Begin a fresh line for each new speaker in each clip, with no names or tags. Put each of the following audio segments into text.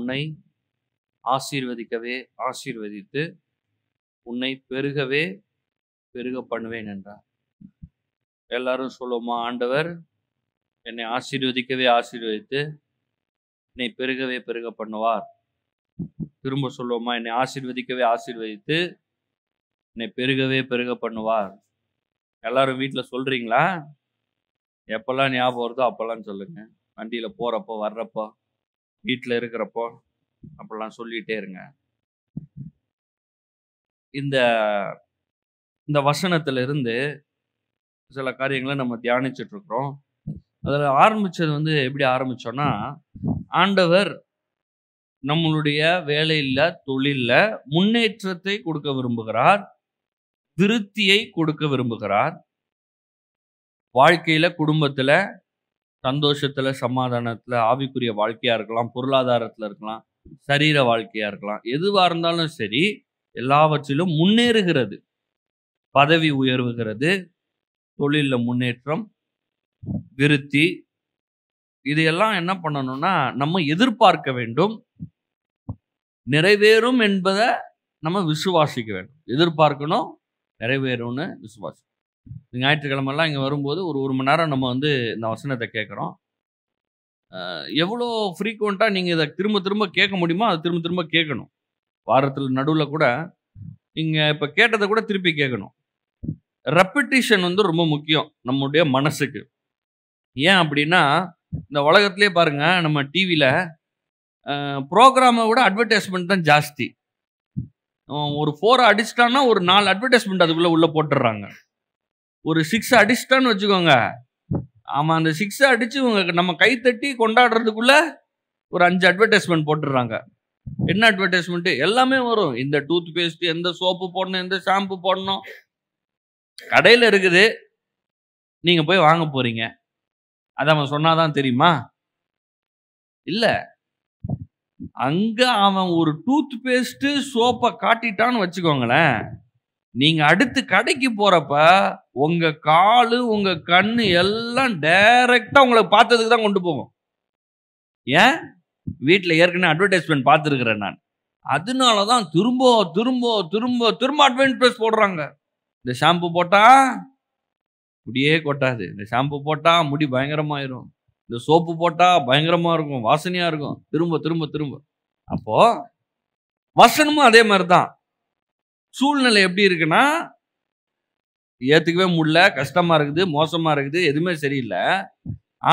உன்னை ஆசீர்வதிக்கவே ஆசீர்வதித்து உன்னை பெருகவே பெருக பண்ணுவேன் என்றார். எல்லாரும் சொல்லுவோமா, ஆண்டவர் என்னை ஆசீர்வதிக்கவே ஆசீர்வதித்து என்னை பெருகவே பெருக பண்ணுவார். திரும்ப சொல்லுவோமா, என்னை ஆசீர்வதிக்கவே ஆசீர்வதித்து என்னை பெருகவே பெருக பண்ணுவார். எல்லாரும் வீட்டில் சொல்றீங்களா? எப்பெல்லாம் ஞாபகம் வருதோ அப்பெல்லாம் சொல்லுங்க. வண்டியில போறப்போ, வர்றப்போ, வீட்டில் இருக்கிறப்போ அப்பெல்லாம் சொல்லிட்டே இருங்க. இந்த இந்த வசனத்துல இருந்து சில காரியங்களை நம்ம தியானிச்சுட்டு இருக்கிறோம். அதில் ஆரம்பிச்சது எப்படி ஆரம்பிச்சோம்னா, ஆண்டவர் நம்மளுடைய வேலையில, தொழில்ல முன்னேற்றத்தை கொடுக்க விரும்புகிறார், திருப்தியை கொடுக்க விரும்புகிறார். வாழ்க்கையில, குடும்பத்துல, சந்தோஷத்துல, சமாதானத்துல, ஆவிக்குரிய வாழ்க்கையா இருக்கலாம், பொருளாதாரத்துல இருக்கலாம், சரீர வாழ்க்கையா இருக்கலாம், எதுவா இருந்தாலும் சரி, எல்லாவற்றிலும் முன்னேறுகிறது. பதவி உயர்வுகிறது, தொழில முன்னேற்றம், விருத்தி, இதையெல்லாம் என்ன பண்ணணும்னா நம்ம எதிர்பார்க்க வேண்டும். நிறைவேறும் என்பதை நம்ம விசுவாசிக்க வேண்டும். எதிர்பார்க்கணும், நிறைவேறும்னு விசுவாசி. ஞாயிற்றுக்கிழமெல்லாம் இங்கே வரும்போது ஒரு மணி நேரம் நம்ம இந்த வசனத்தை கேட்குறோம். எவ்வளோ ஃப்ரீக்வெண்ட்டாக நீங்கள் இதை திரும்ப திரும்ப கேட்க முடியுமோ அதை திரும்ப திரும்ப கேட்கணும். வாரத்தில் நடுவில் கூட நீங்கள் இப்போ கேட்டதை கூட திருப்பி கேட்கணும். ரெப்பிட்டிஷன் ரொம்ப முக்கியம் நம்முடைய மனசுக்கு. ஏன் அப்படின்னா, இந்த உலகத்திலே பாருங்க, நம்ம டிவியில் ப்ரோக்ராமை விட அட்வர்டைஸ்மெண்ட் தான் ஜாஸ்தி. ஒரு 4 அடிச்சிட்டான்னா ஒரு 4 அட்வர்டைஸ்மெண்ட் அதுக்குள்ளே உள்ளே போட்டுடுறாங்க. ஒரு 6 அடிச்சிட்டான்னு வச்சுக்கோங்க, ஆமாம், அந்த 6 அடித்து நம்ம கைத்தட்டி கொண்டாடுறதுக்குள்ள ஒரு 5 அட்வர்டைஸ்மெண்ட் போட்டுடுறாங்க. என்ன அட்வர்டைஸ்மெண்ட்டு? எல்லாமே வரும். இந்த டூத் பேஸ்ட், எந்த சோப்பு போடணும், எந்த ஷாம்பு போடணும், கடையில் இருக்குது, நீங்கள் போய் வாங்க போறீங்க. அதை அவன் சொன்னாதான் தெரியுமா? இல்லை, அங்கே அவன் ஒரு டூத் பேஸ்ட்டு சோப்பை காட்டிட்டான்னு வச்சுக்கோங்களேன், நீங்கள் அடுத்து கடைக்கு போகிறப்ப உங்கள் காலு, உங்கள் கண்ணு எல்லாம் டைரெக்டாக உங்களை பார்த்ததுக்கு தான் கொண்டு போகும். ஏன்? வீட்டில் ஏற்கனவே அட்வர்டைஸ்மெண்ட் பார்த்துருக்கிறேன் நான். அதனால தான் திரும்ப திரும்ப திரும்ப திரும்ப அட்வர்டைஸ்மெண்ட் போடுறாங்க. இந்த ஷாம்பு போட்டால் முடியே கொட்டாது, இந்த ஷாம்பு போட்டால் முடி பயங்கரமாயிரும், இந்த சோப்பு போட்டால் பயங்கரமாக இருக்கும், வாசனையாக இருக்கும், திரும்ப திரும்ப திரும்ப. அப்போ வசனமும் அதே மாதிரி தான். சூழ்நிலை எப்படி இருக்குன்னா, ஏற்றுக்கவே முடியல, கஷ்டமாக இருக்குது, மோசமாக இருக்குது, எதுவுமே சரியில்லை.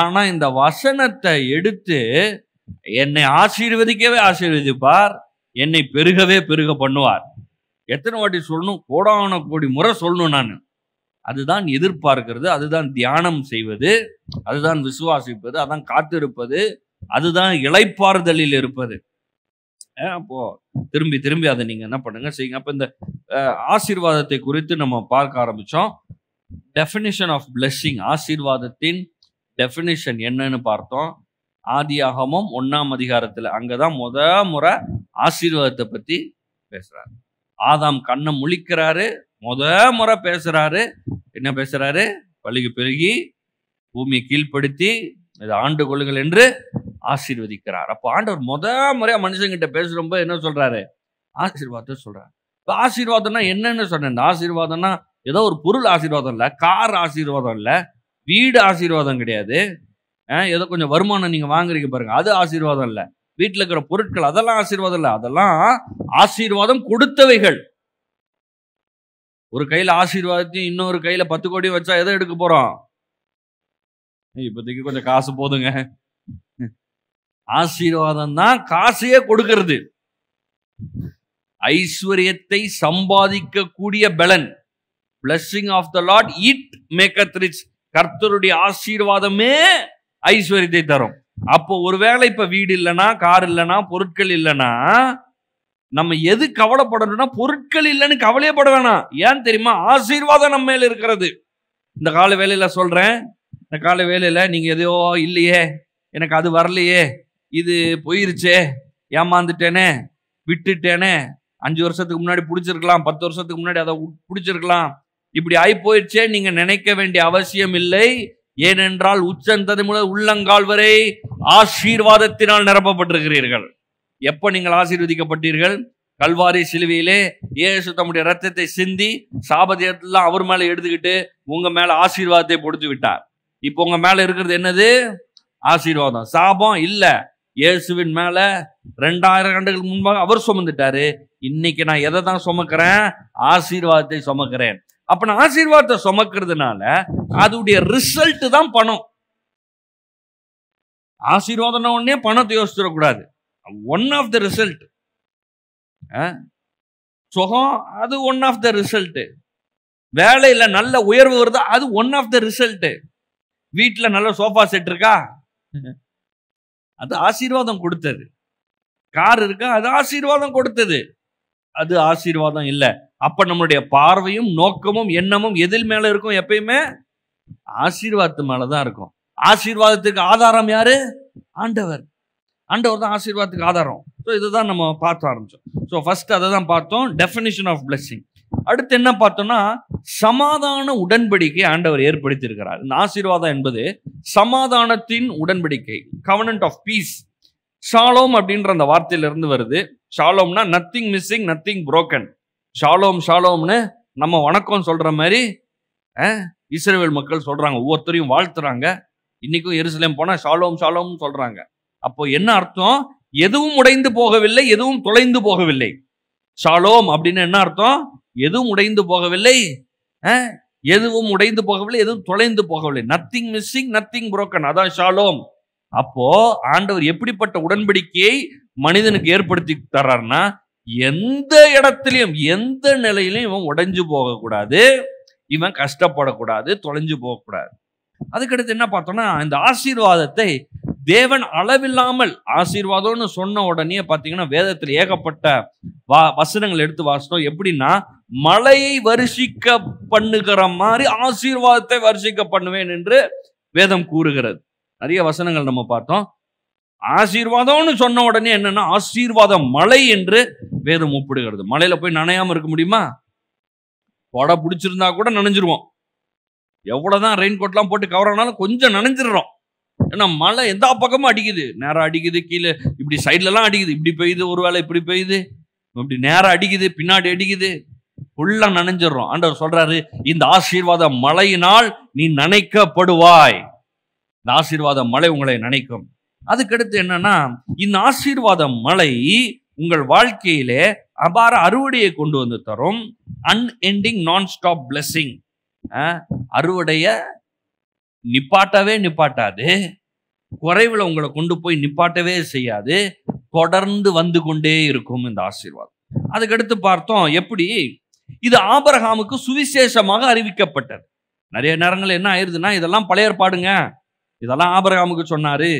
ஆனால் இந்த வசனத்தை எடுத்து என்னை ஆசீர்வதிக்கவே ஆசீர்வதிப்பார், என்னை பெருகவே பெருக பண்ணுவார். எத்தனை வாட்டி சொல்லணும்? கோடான கோடி முறை சொல்லணும் நான். அதுதான் எதிர்பார்க்கிறது, அதுதான் தியானம் செய்வது, அதுதான் விசுவாசிப்பது, அதான் காத்திருப்பது, அதுதான் இளைப்பாறுதலில் இருப்பது. அப்போ திரும்பி திரும்பி அதை நீங்க என்ன பண்ணுங்க, செய்யுங்க. அப்ப இந்த ஆசீர்வாதத்தை குறித்து நம்ம பார்க்க ஆரம்பிச்சோம். டெஃபினிஷன் ஆஃப் பிளெஸிங், ஆசீர்வாதத்தின் டெஃபினிஷன் என்னன்னு பார்த்தோம். ஆதியாகமம் 1ஆம் அதிகாரத்தில் அங்கதான் முறை ஆசீர்வாதத்தை பத்தி பேசுறாரு. ஆதாம் கண்ணை முழிக்கிறாரு, முறை பேசுறாரு. என்ன பேசுறாரு? பலுகி பெருகி பூமியை கீழ்ப்படுத்தி இதை ஆண்டு கொள்ளுங்கள் என்று ஆசீர்வதிக்கிறார். அப்போ ஆண்டவர் முறையா மனுஷங்கிட்ட பேசுறப்ப என்ன சொல்றாரு? ஆசீர்வாதத்தை சொல்றாரு. இப்போ ஆசீர்வாதம்னா என்னன்னு சொன்னேன். இந்த ஆசீர்வாதம்னா ஏதோ ஒரு பொருள் ஆசீர்வாதம் இல்லை, கார் ஆசீர்வாதம் இல்லை, வீடு ஆசீர்வாதம் கிடையாது, ஏதோ கொஞ்சம் வருமானம் நீங்க வாங்குறீங்க பாருங்க, அது ஆசீர்வாதம் இல்லை, வீட்டில் இருக்கிற பொருட்கள் அதெல்லாம் ஆசீர்வாதம் இல்லை, அதெல்லாம் ஆசீர்வாதம் கொடுத்தவைகள். ஒரு கையில ஆசீர்வாதத்தையும் இன்னொரு கையில 10 கோடியும் வச்சா எதை எடுக்க போறோம்? இப்போதைக்கு கொஞ்சம் காசு போதுங்க. ஆசீர்வாதம் தான் காசையே கொடுக்கிறது. ஐஸ்வர்யத்தை சம்பாதிக்க கூடிய பலன். Blessing of the Lord it maketh rich. கர்த்தருடைய ஆசீர்வாதமே ஐஸ்வர்யத்தை தரும். அப்போ ஒருவேளை இப்ப வீடு இல்லைன்னா, கார் இல்லைன்னா, பொருட்கள் இல்லைன்னா, நம்ம எது கவலைப்படணும்னா, பொருட்கள் இல்லைன்னு கவலையே பட வேணாம். ஏன் தெரியுமா? ஆசீர்வாதம் நம்ம மேல இருக்கிறது. இந்த கால வேலையில சொல்றேன், இந்த கால வேலையில நீங்க எதையோ இல்லையே, எனக்கு அது வரலையே, இது போயிருச்சே, ஏமாந்துட்டேனே, விட்டுட்டேனே, 5 வருஷத்துக்கு முன்னாடி பிடிச்சிருக்கலாம், 10 வருஷத்துக்கு முன்னாடி அதை பிடிச்சிருக்கலாம், இப்படி ஆகி போயிடுச்சே நீங்க நினைக்க வேண்டிய அவசியம் இல்லை. ஏனென்றால் உச்சந்தது முதல் உள்ளங்கால் வரை ஆசீர்வாதத்தினால் நிரப்பப்பட்டிருக்கிறீர்கள். எப்ப நீங்கள் ஆசீர்வதிக்கப்பட்டீர்கள்? கல்வாரி சிலுவையிலே இயேசு தம்முடைய ரத்தத்தை சிந்தி சாபத்தையெல்லாம் அவர் மேல எடுத்துக்கிட்டு உங்க மேல ஆசீர்வாதத்தை கொடுத்து விட்டார். இப்போ உங்க மேல இருக்கிறது என்னது? ஆசீர்வாதம். சாபம் இல்ல. இயேசுவின் மேல 2000 ஆண்டுகளுக்கு முன்பாக அவர் சுமந்துட்டாரு. இன்னைக்கு நான் எதை தான் சுமக்கிறேன்? ஆசீர்வாதத்தை சுமக்கிறேன். அப்ப நான் ஆசீர்வாதத்தை சுமக்கிறதுனால அதோடைய ரிசல்ட் தான் பணம். ஆசீர்வாதம் உடனே பணத்தை யோசிச்சிடக்கூடாது. One of the result. சுகம் அது ஒன் ஆஃப் த ரிசல்ட். வேலையில நல்ல உயர்வு வருதா அது ஒன் ஆஃப் த ரிசல்ட். வீட்டுல நல்ல சோஃபா செட் இருக்கா அது ஆசீர்வாதம் கொடுத்தது. கார் இருக்கா அது ஆசீர்வாதம் கொடுத்தது. அது ஆசீர்வாதம் இல்ல. அப்ப நம்மளுடைய பார்வையும் நோக்கமும் எண்ணமும் எதில் மேல இருக்கும்? எப்பயுமே ஆசீர்வாதத்து மேலதான் இருக்கும். ஆசீர்வாதத்துக்கு ஆதாரம் யாரு? ஆண்டவர். ஆண்டவர் தான் ஆசீர்வாதத்துக்கு ஆதாரம். ஸோ இதுதான் நம்ம பார்க்க ஆரம்பிச்சோம். ஸோ ஃபர்ஸ்ட் அதை தான் பார்த்தோம், டெஃபினிஷன் ஆஃப் பிளெஸிங். அடுத்து என்ன பார்த்தோம்னா, சமாதான உடன்படிக்கை ஆண்டவர் ஏற்படுத்தி இருக்கிறார். இந்த ஆசீர்வாதம் என்பது சமாதானத்தின் உடன்படிக்கை, கவனன்ட் ஆஃப் பீஸ். ஷாலோம் அப்படின்ற அந்த வார்த்தையிலிருந்து வருது. ஷாலோம்னா nothing missing, nothing broken. Shalom ஷாலோம்னு நம்ம வணக்கம் சொல்ற மாதிரி இஸ்ரவேல் மக்கள் சொல்றாங்க, ஒவ்வொருத்தரையும் வாழ்த்துறாங்க. இன்னைக்கும் எருசலேம் போனா ஷாலோம் ஷாலோம் சொல்றாங்க. அப்போ என்ன அர்த்தம்? எதுவும் உடைந்து போகவில்லை, எதுவும் தொலைந்து போகவில்லை. ஷாலோம் அப்படின்னு என்ன அர்த்தம்? எதுவும் உடைந்து போகவில்லை, எதுவும் உடைந்து போகவில்லை, எதுவும் தொலைந்து போகவில்லை. நத்திங் மிஸ்ஸிங், நத்திங் புரோக்கன், அதான் ஷாலோம். அப்போ ஆண்டவர் எப்படிப்பட்ட உடன்படிக்கையை மனிதனுக்கு ஏற்படுத்தி தர்றாருன்னா, எந்த இடத்திலையும் எந்த நிலையிலும் இவன் உடைஞ்சு போகக்கூடாது, இவன் கஷ்டப்படக்கூடாது, தொலைஞ்சு போகக்கூடாது. அதுக்கடுத்து என்ன பார்த்தோம்னா, இந்த ஆசீர்வாதத்தை தேவன் அளவில்லாமல், ஆசீர்வாதம்னு சொன்ன உடனே பார்த்தீங்கன்னா வேதத்தில் ஏகப்பட்ட வசனங்கள் எடுத்து வாசித்தோம். எப்படின்னா, மழையை வருஷிக்க பண்ணுகிற மாதிரி ஆசீர்வாதத்தை வருஷிக்க பண்ணுவேன் என்று வேதம் கூறுகிறது. நிறைய வசனங்கள் நம்ம பார்த்தோம். ஆசீர்வாதம்னு சொன்ன உடனே என்னன்னா, ஆசீர்வாதம் மழை என்று வேதம் ஒப்பிடுகிறது. மழையில போய் நனையாம இருக்க முடியுமா? கொடை பிடிச்சிருந்தா கூட நனைஞ்சிருவோம். எவ்வளவுதான் ரெயின் கோட்லாம் போட்டு கவர் ஆனாலும் கொஞ்சம் நனைஞ்சிடறோம். ஏன்னா மழை எந்த பக்கமும் அடிக்குது, நேரம் அடிக்குது, கீழே இப்படி சைட்லலாம் அடிக்குது, இப்படி பெய்யுது, ஒருவேளை இப்படி பெய்யுது, இப்படி நேரம் அடிக்குது, பின்னாடி அடிக்குது, ஃபுல்லா நனைஞ்சிடறோம். ஆண்டவர் சொல்றாரு, இந்த ஆசீர்வாத மழையினால் நீ நனைக்கப்படுவாய். இந்த ஆசீர்வாத மழை உங்களை நனைக்கும். அதுக்கடுத்து என்னன்னா, இந்த ஆசீர்வாத மழை உங்கள் வாழ்க்கையிலே அபார அறுவடையை கொண்டு வந்து தரும். அன்எண்டிங் நான் ஸ்டாப் பிளெஸிங். அறுவடைய நிப்பாட்டவே நிப்பாட்டாது, குறைவுல உங்களை கொண்டு போய் நிப்பாட்டவே செய்யாது, தொடர்ந்து வந்து கொண்டே இருக்கும் இந்த ஆசீர்வாதம். அதுக்கடுத்து பார்த்தோம் எப்படி இது ஆபிரகாமுக்கு சுவிசேஷமாக அறிவிக்கப்பட்டது. நிறைய நேரங்கள் என்ன ஆயிருதுன்னா, இதெல்லாம் பழைய ஏற்பாடுங்க, இதெல்லாம் ஆபிரகாமுக்கு சொன்னாரு,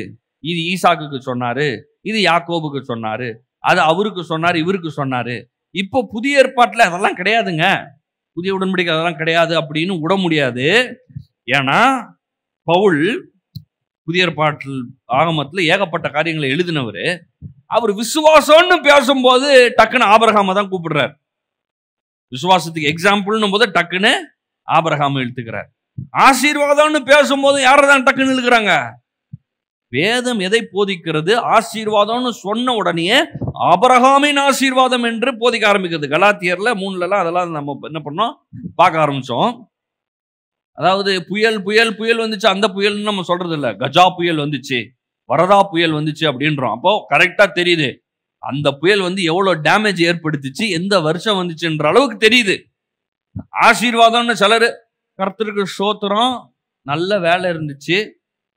இது ஈசாக்குக்கு சொன்னாரு, இது யாக்கோபுக்கு சொன்னாரு, அது அவருக்கு சொன்னாரு, இவருக்கு சொன்னாரு. இப்போ புதிய ஏற்பாட்டுல அதெல்லாம் கிடையாதுங்க, புதிய உடன்படிக்கை அதெல்லாம் கிடையாது அப்படின்னு விட முடியாது. ஏன்னா பவுல் புதிய ஏற்பாட்டில் ஆகமத்தில் ஏகப்பட்ட காரியங்களை எழுதினவர். அவர் விசுவாசம்னு பேசும்போது டக்குன்னு ஆபிரகாமை தான் கூப்பிடுறார். விசுவாசத்துக்கு எக்ஸாம்பிள்னும் போது டக்குன்னு ஆபிரகாமை இழுத்துக்கிறார். ஆசீர்வாதம்னு பேசும்போது யாரதான் டக்குன்னு இழுக்கிறாங்க? வேதம் எதை போதிக்கிறது? ஆசீர்வாதம்னு சொன்ன உடனே ஆபிரகாமின் ஆசீர்வாதம் என்று போதிக்க ஆரம்பிக்கிறது. கலாத்தியர்ல 3 அதெல்லாம் நம்ம என்ன பண்ணோம் பார்க்க ஆரம்பிச்சோம். அதாவது புயல் புயல் புயல் வந்துச்சு, அந்த புயல்னு நம்ம சொல்றது இல்ல, கஜா புயல் வந்துச்சு, வரதா புயல் வந்துச்சு அப்படின்றோம். அப்போ கரெக்டா தெரியுது அந்த புயல் வந்து எவ்வளவு டேமேஜ் ஏற்படுத்துச்சு, எந்த வருஷம் வந்துச்சுன்ற அளவுக்கு தெரியுது. ஆசீர்வாதம்னு சிலரு, கர்த்தருக்கு ஸ்தோத்திரம், நல்ல வேலை இருந்துச்சு,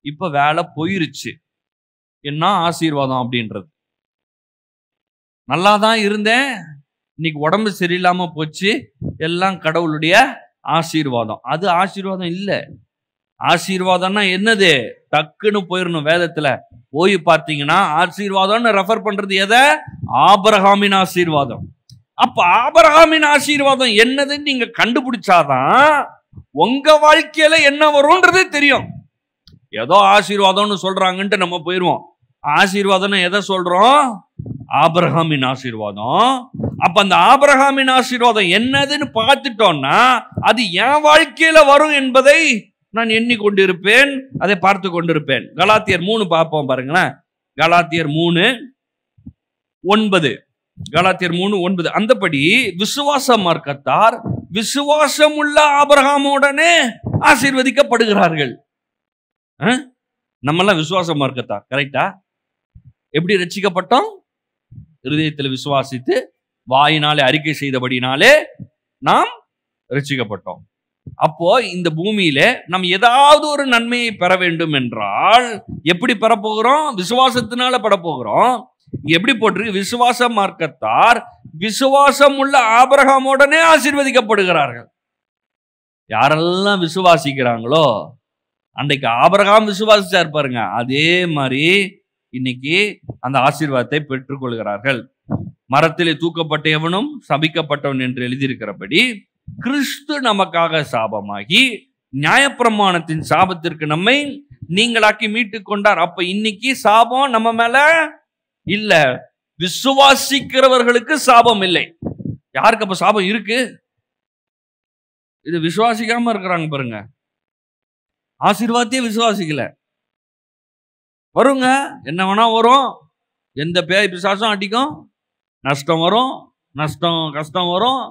இப்ப வேலை போயிருச்சு, என்ன ஆசீர்வாதம் அப்படின்றது. நல்லாதான் இருந்தேன், இன்னைக்கு உடம்பு சரியில்லாம போச்சு, எல்லாம் கடவுளுடைய ஆசீர்வாதம். அது ஆசீர்வாதம் இல்ல. ஆசீர்வாதம்னா என்னது? டக்குன்னு போயிடணும். வேதத்துல போய் பார்த்தீங்கன்னா ஆசீர்வாதம்னு ரெஃபர் பண்றது எதை? ஆபிரகாமின் ஆசீர்வாதம். அப்ப ஆபிரகாமின் ஆசீர்வாதம் என்னதுன்னு நீங்க கண்டுபிடிச்சாதான் உங்க வாழ்க்கையில என்ன வரும்ன்றது தெரியும். ஏதோ ஆசீர்வாதம்னு சொல்றாங்கன்ட்டு நம்ம போயிருவோம். ஆசீர்வாதம்னு எதை சொல்றோம்? ஆபிரகாமின் ஆசீர்வாதம். அப்ப அந்த ஆபிரகாமின் ஆசீர்வாதம் என்னதுன்னு பார்த்துட்டோம்னா அது என் வாழ்க்கையில வரும் என்பதை நான் எண்ணிக்கொண்டிருப்பேன், அதை பார்த்து கொண்டிருப்பேன். கலாத்தியர் 3 பார்ப்போம் பாருங்களேன். கலாத்தியர் 3 9. கலாத்தியர் 3:9. அந்தபடி விசுவாச மார்க்கத்தார் விசுவாசம் உள்ள ஆபிரகாமுடனே ஆசீர்வதிக்கப்படுகிறார்கள். நம்மெல்லாம் விசுவாச மார்க்கத்தார், கரெக்டா? எப்படி ரட்சிக்கப்பட்டோம்? இருதயத்தில் விசுவாசித்து வாயினாலே அறிக்கை செய்தபடினாலே நாம் ரட்சிக்கப்பட்டோம். அப்போ இந்த பூமியில நம்ம ஏதாவது ஒரு நன்மையை பெற வேண்டும் என்றால் எப்படி பெறப்போகிறோம்? விசுவாசத்தினால பெற போகிறோம். எப்படி போட்டிருக்கு? விசுவாச மார்க்கத்தார் விசுவாசம் உள்ள ஆபிரகாமுடனே ஆசீர்வதிக்கப்படுகிறார்கள். யாரெல்லாம் விசுவாசிக்கிறாங்களோ, அன்றைக்கு ஆபிரகாம் விசுவாசிச்சார் பாருங்க, அதே மாதிரி இன்னைக்கு அந்த ஆசீர்வாதத்தை பெற்றுக்கொள்கிறார்கள். மரத்திலே தூக்கப்பட்ட எவனும் சபிக்கப்பட்டவன் என்று எழுதியிருக்கிறபடி கிறிஸ்து நமக்காக சாபமாகி நியாயப்பிரமாணத்தின் சாபத்திற்கு நம்மை நீங்களாக்கி மீட்டு கொண்டார். அப்ப இன்னைக்கு சாபம் நம்ம மேல இல்ல, விசுவாசிக்கிறவர்களுக்கு சாபம் இல்லை. யாருக்கு அப்ப சாபம் இருக்கு? இது விசுவாசிக்காம இருக்கிறாங்க பாருங்க, ஆசீர்வாதத்தையே விசுவாசிக்கல. வருங்க, என்ன வேணா வரும், எந்த பேய் பிசாசும் அடிக்கும், நஷ்டம் வரும், கஷ்டம் வரும்,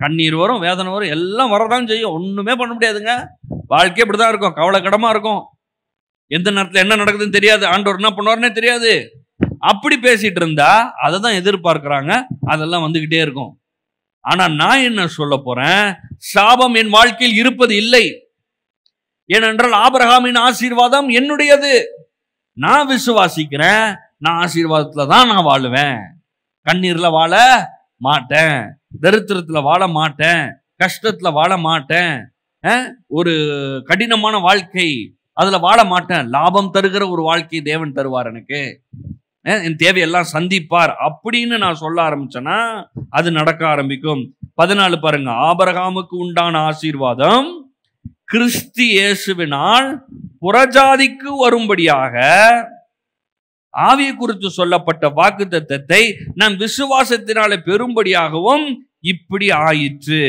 கண்ணீர் வரும், வேதனை வரும், எல்லாம் வரதான் செய்யும். ஒண்ணுமே பண்ண முடியாதுங்க. வாழ்க்கை இப்படிதான் இருக்கும், கவலைக்கிடமா இருக்கும். எந்த நேரத்தில் என்ன நடக்குதுன்னு தெரியாது, ஆண்டவர் என்ன பண்ணுவார்னே தெரியாது. அப்படி பேசிட்டு இருந்தா அதை தான் எதிர்பார்க்கிறாங்க, அதெல்லாம் வந்துகிட்டே இருக்கும். ஆனா நான் என்ன சொல்ல போறேன்? சாபம் என் வாழ்க்கையில் இருப்பது இல்லை. ஏனென்றால் ஆபிரகாமின் ஆசீர்வாதம் என்னுடையது. நான் விசுவாசிக்கிறேன், நான் ஆசீர்வாதத்துல தான் நான் வாழுவேன். கண்ணீர்ல வாழ மாட்டேன், தரித்திரத்துல வாழ மாட்டேன், கஷ்டத்துல வாழ மாட்டேன், ஒரு கடினமான வாழ்க்கை அதுல வாழ மாட்டேன். லாபம் தருகிற ஒரு வாழ்க்கை தேவன் தருவார் எனக்கு, என் தேவையெல்லாம் சந்திப்பார் அப்படின்னு நான் சொல்ல ஆரம்பிச்சேன்னா அது நடக்க ஆரம்பிக்கும். 14 பாருங்க, ஆபிரகாமுக்கு உண்டான ஆசீர்வாதம் கிறிஸ்து இயேசுவினால் புறஜாதிக்கு வரும்படியாக ஆவியை குறித்து சொல்லப்பட்ட வாக்குத்தத்தத்தை நாம் விசுவாசத்தினாலே பெறும்படியாகவும் இப்படி ஆயிற்று.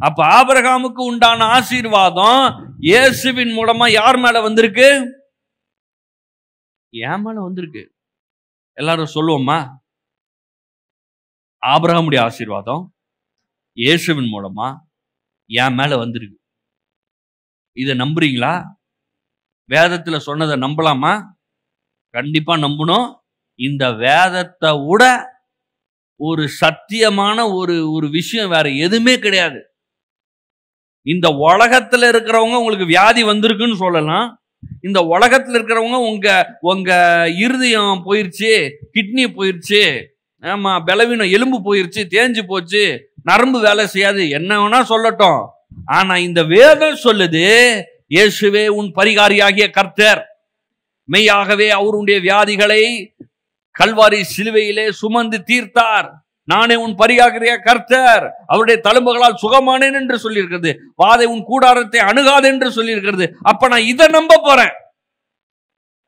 அப்ப ஆபிரகாமுக்கு உண்டான ஆசீர்வாதம் இயேசுவின் மூலமா யார் மேல வந்திருக்கு? என் மேல வந்திருக்கு. எல்லாரும் சொல்லுவோமா? ஆபிரகாமுடைய ஆசீர்வாதம் இயேசுவின் மூலமா என் மேல வந்திருக்கு. இதை நம்புறீங்களா? வேதத்துல சொன்னதை நம்பலாமா? கண்டிப்பா நம்பணும். இந்த வேதத்தை விட ஒரு சத்தியமான ஒரு விஷயம் வேற எதுவுமே கிடையாது. இந்த உலகத்துல இருக்கிறவங்க உங்களுக்கு வியாதி வந்திருக்குன்னு சொல்லலாம். இந்த உலகத்துல இருக்கிறவங்க உங்க இருதயம் போயிருச்சு, கிட்னி போயிருச்சு, ஆமா பலவீனம், எலும்பு போயிருச்சு, தேஞ்சு போச்சு, நரம்பு வேலை செய்யாது, என்ன வேணா சொல்லட்டும். ஆனா இந்த வேதம் சொல்லுது, இயேசுவே உன் பரிகாரியாகிய கர்த்தர், மெய்யாகவே அவருடைய வியாதிகளை கல்வாரி சிலுவையிலே சுமந்து தீர்த்தார். நானே உன் பரிகாரிய கர்த்தர், அவருடைய தழும்புகளால் சுகமானேன் என்று சொல்லியிருக்கிறது. வாதை உன் கூடாரத்தை அணுகாது என்று சொல்லியிருக்கிறது. அப்ப நான் இதை நம்ப போறேன்.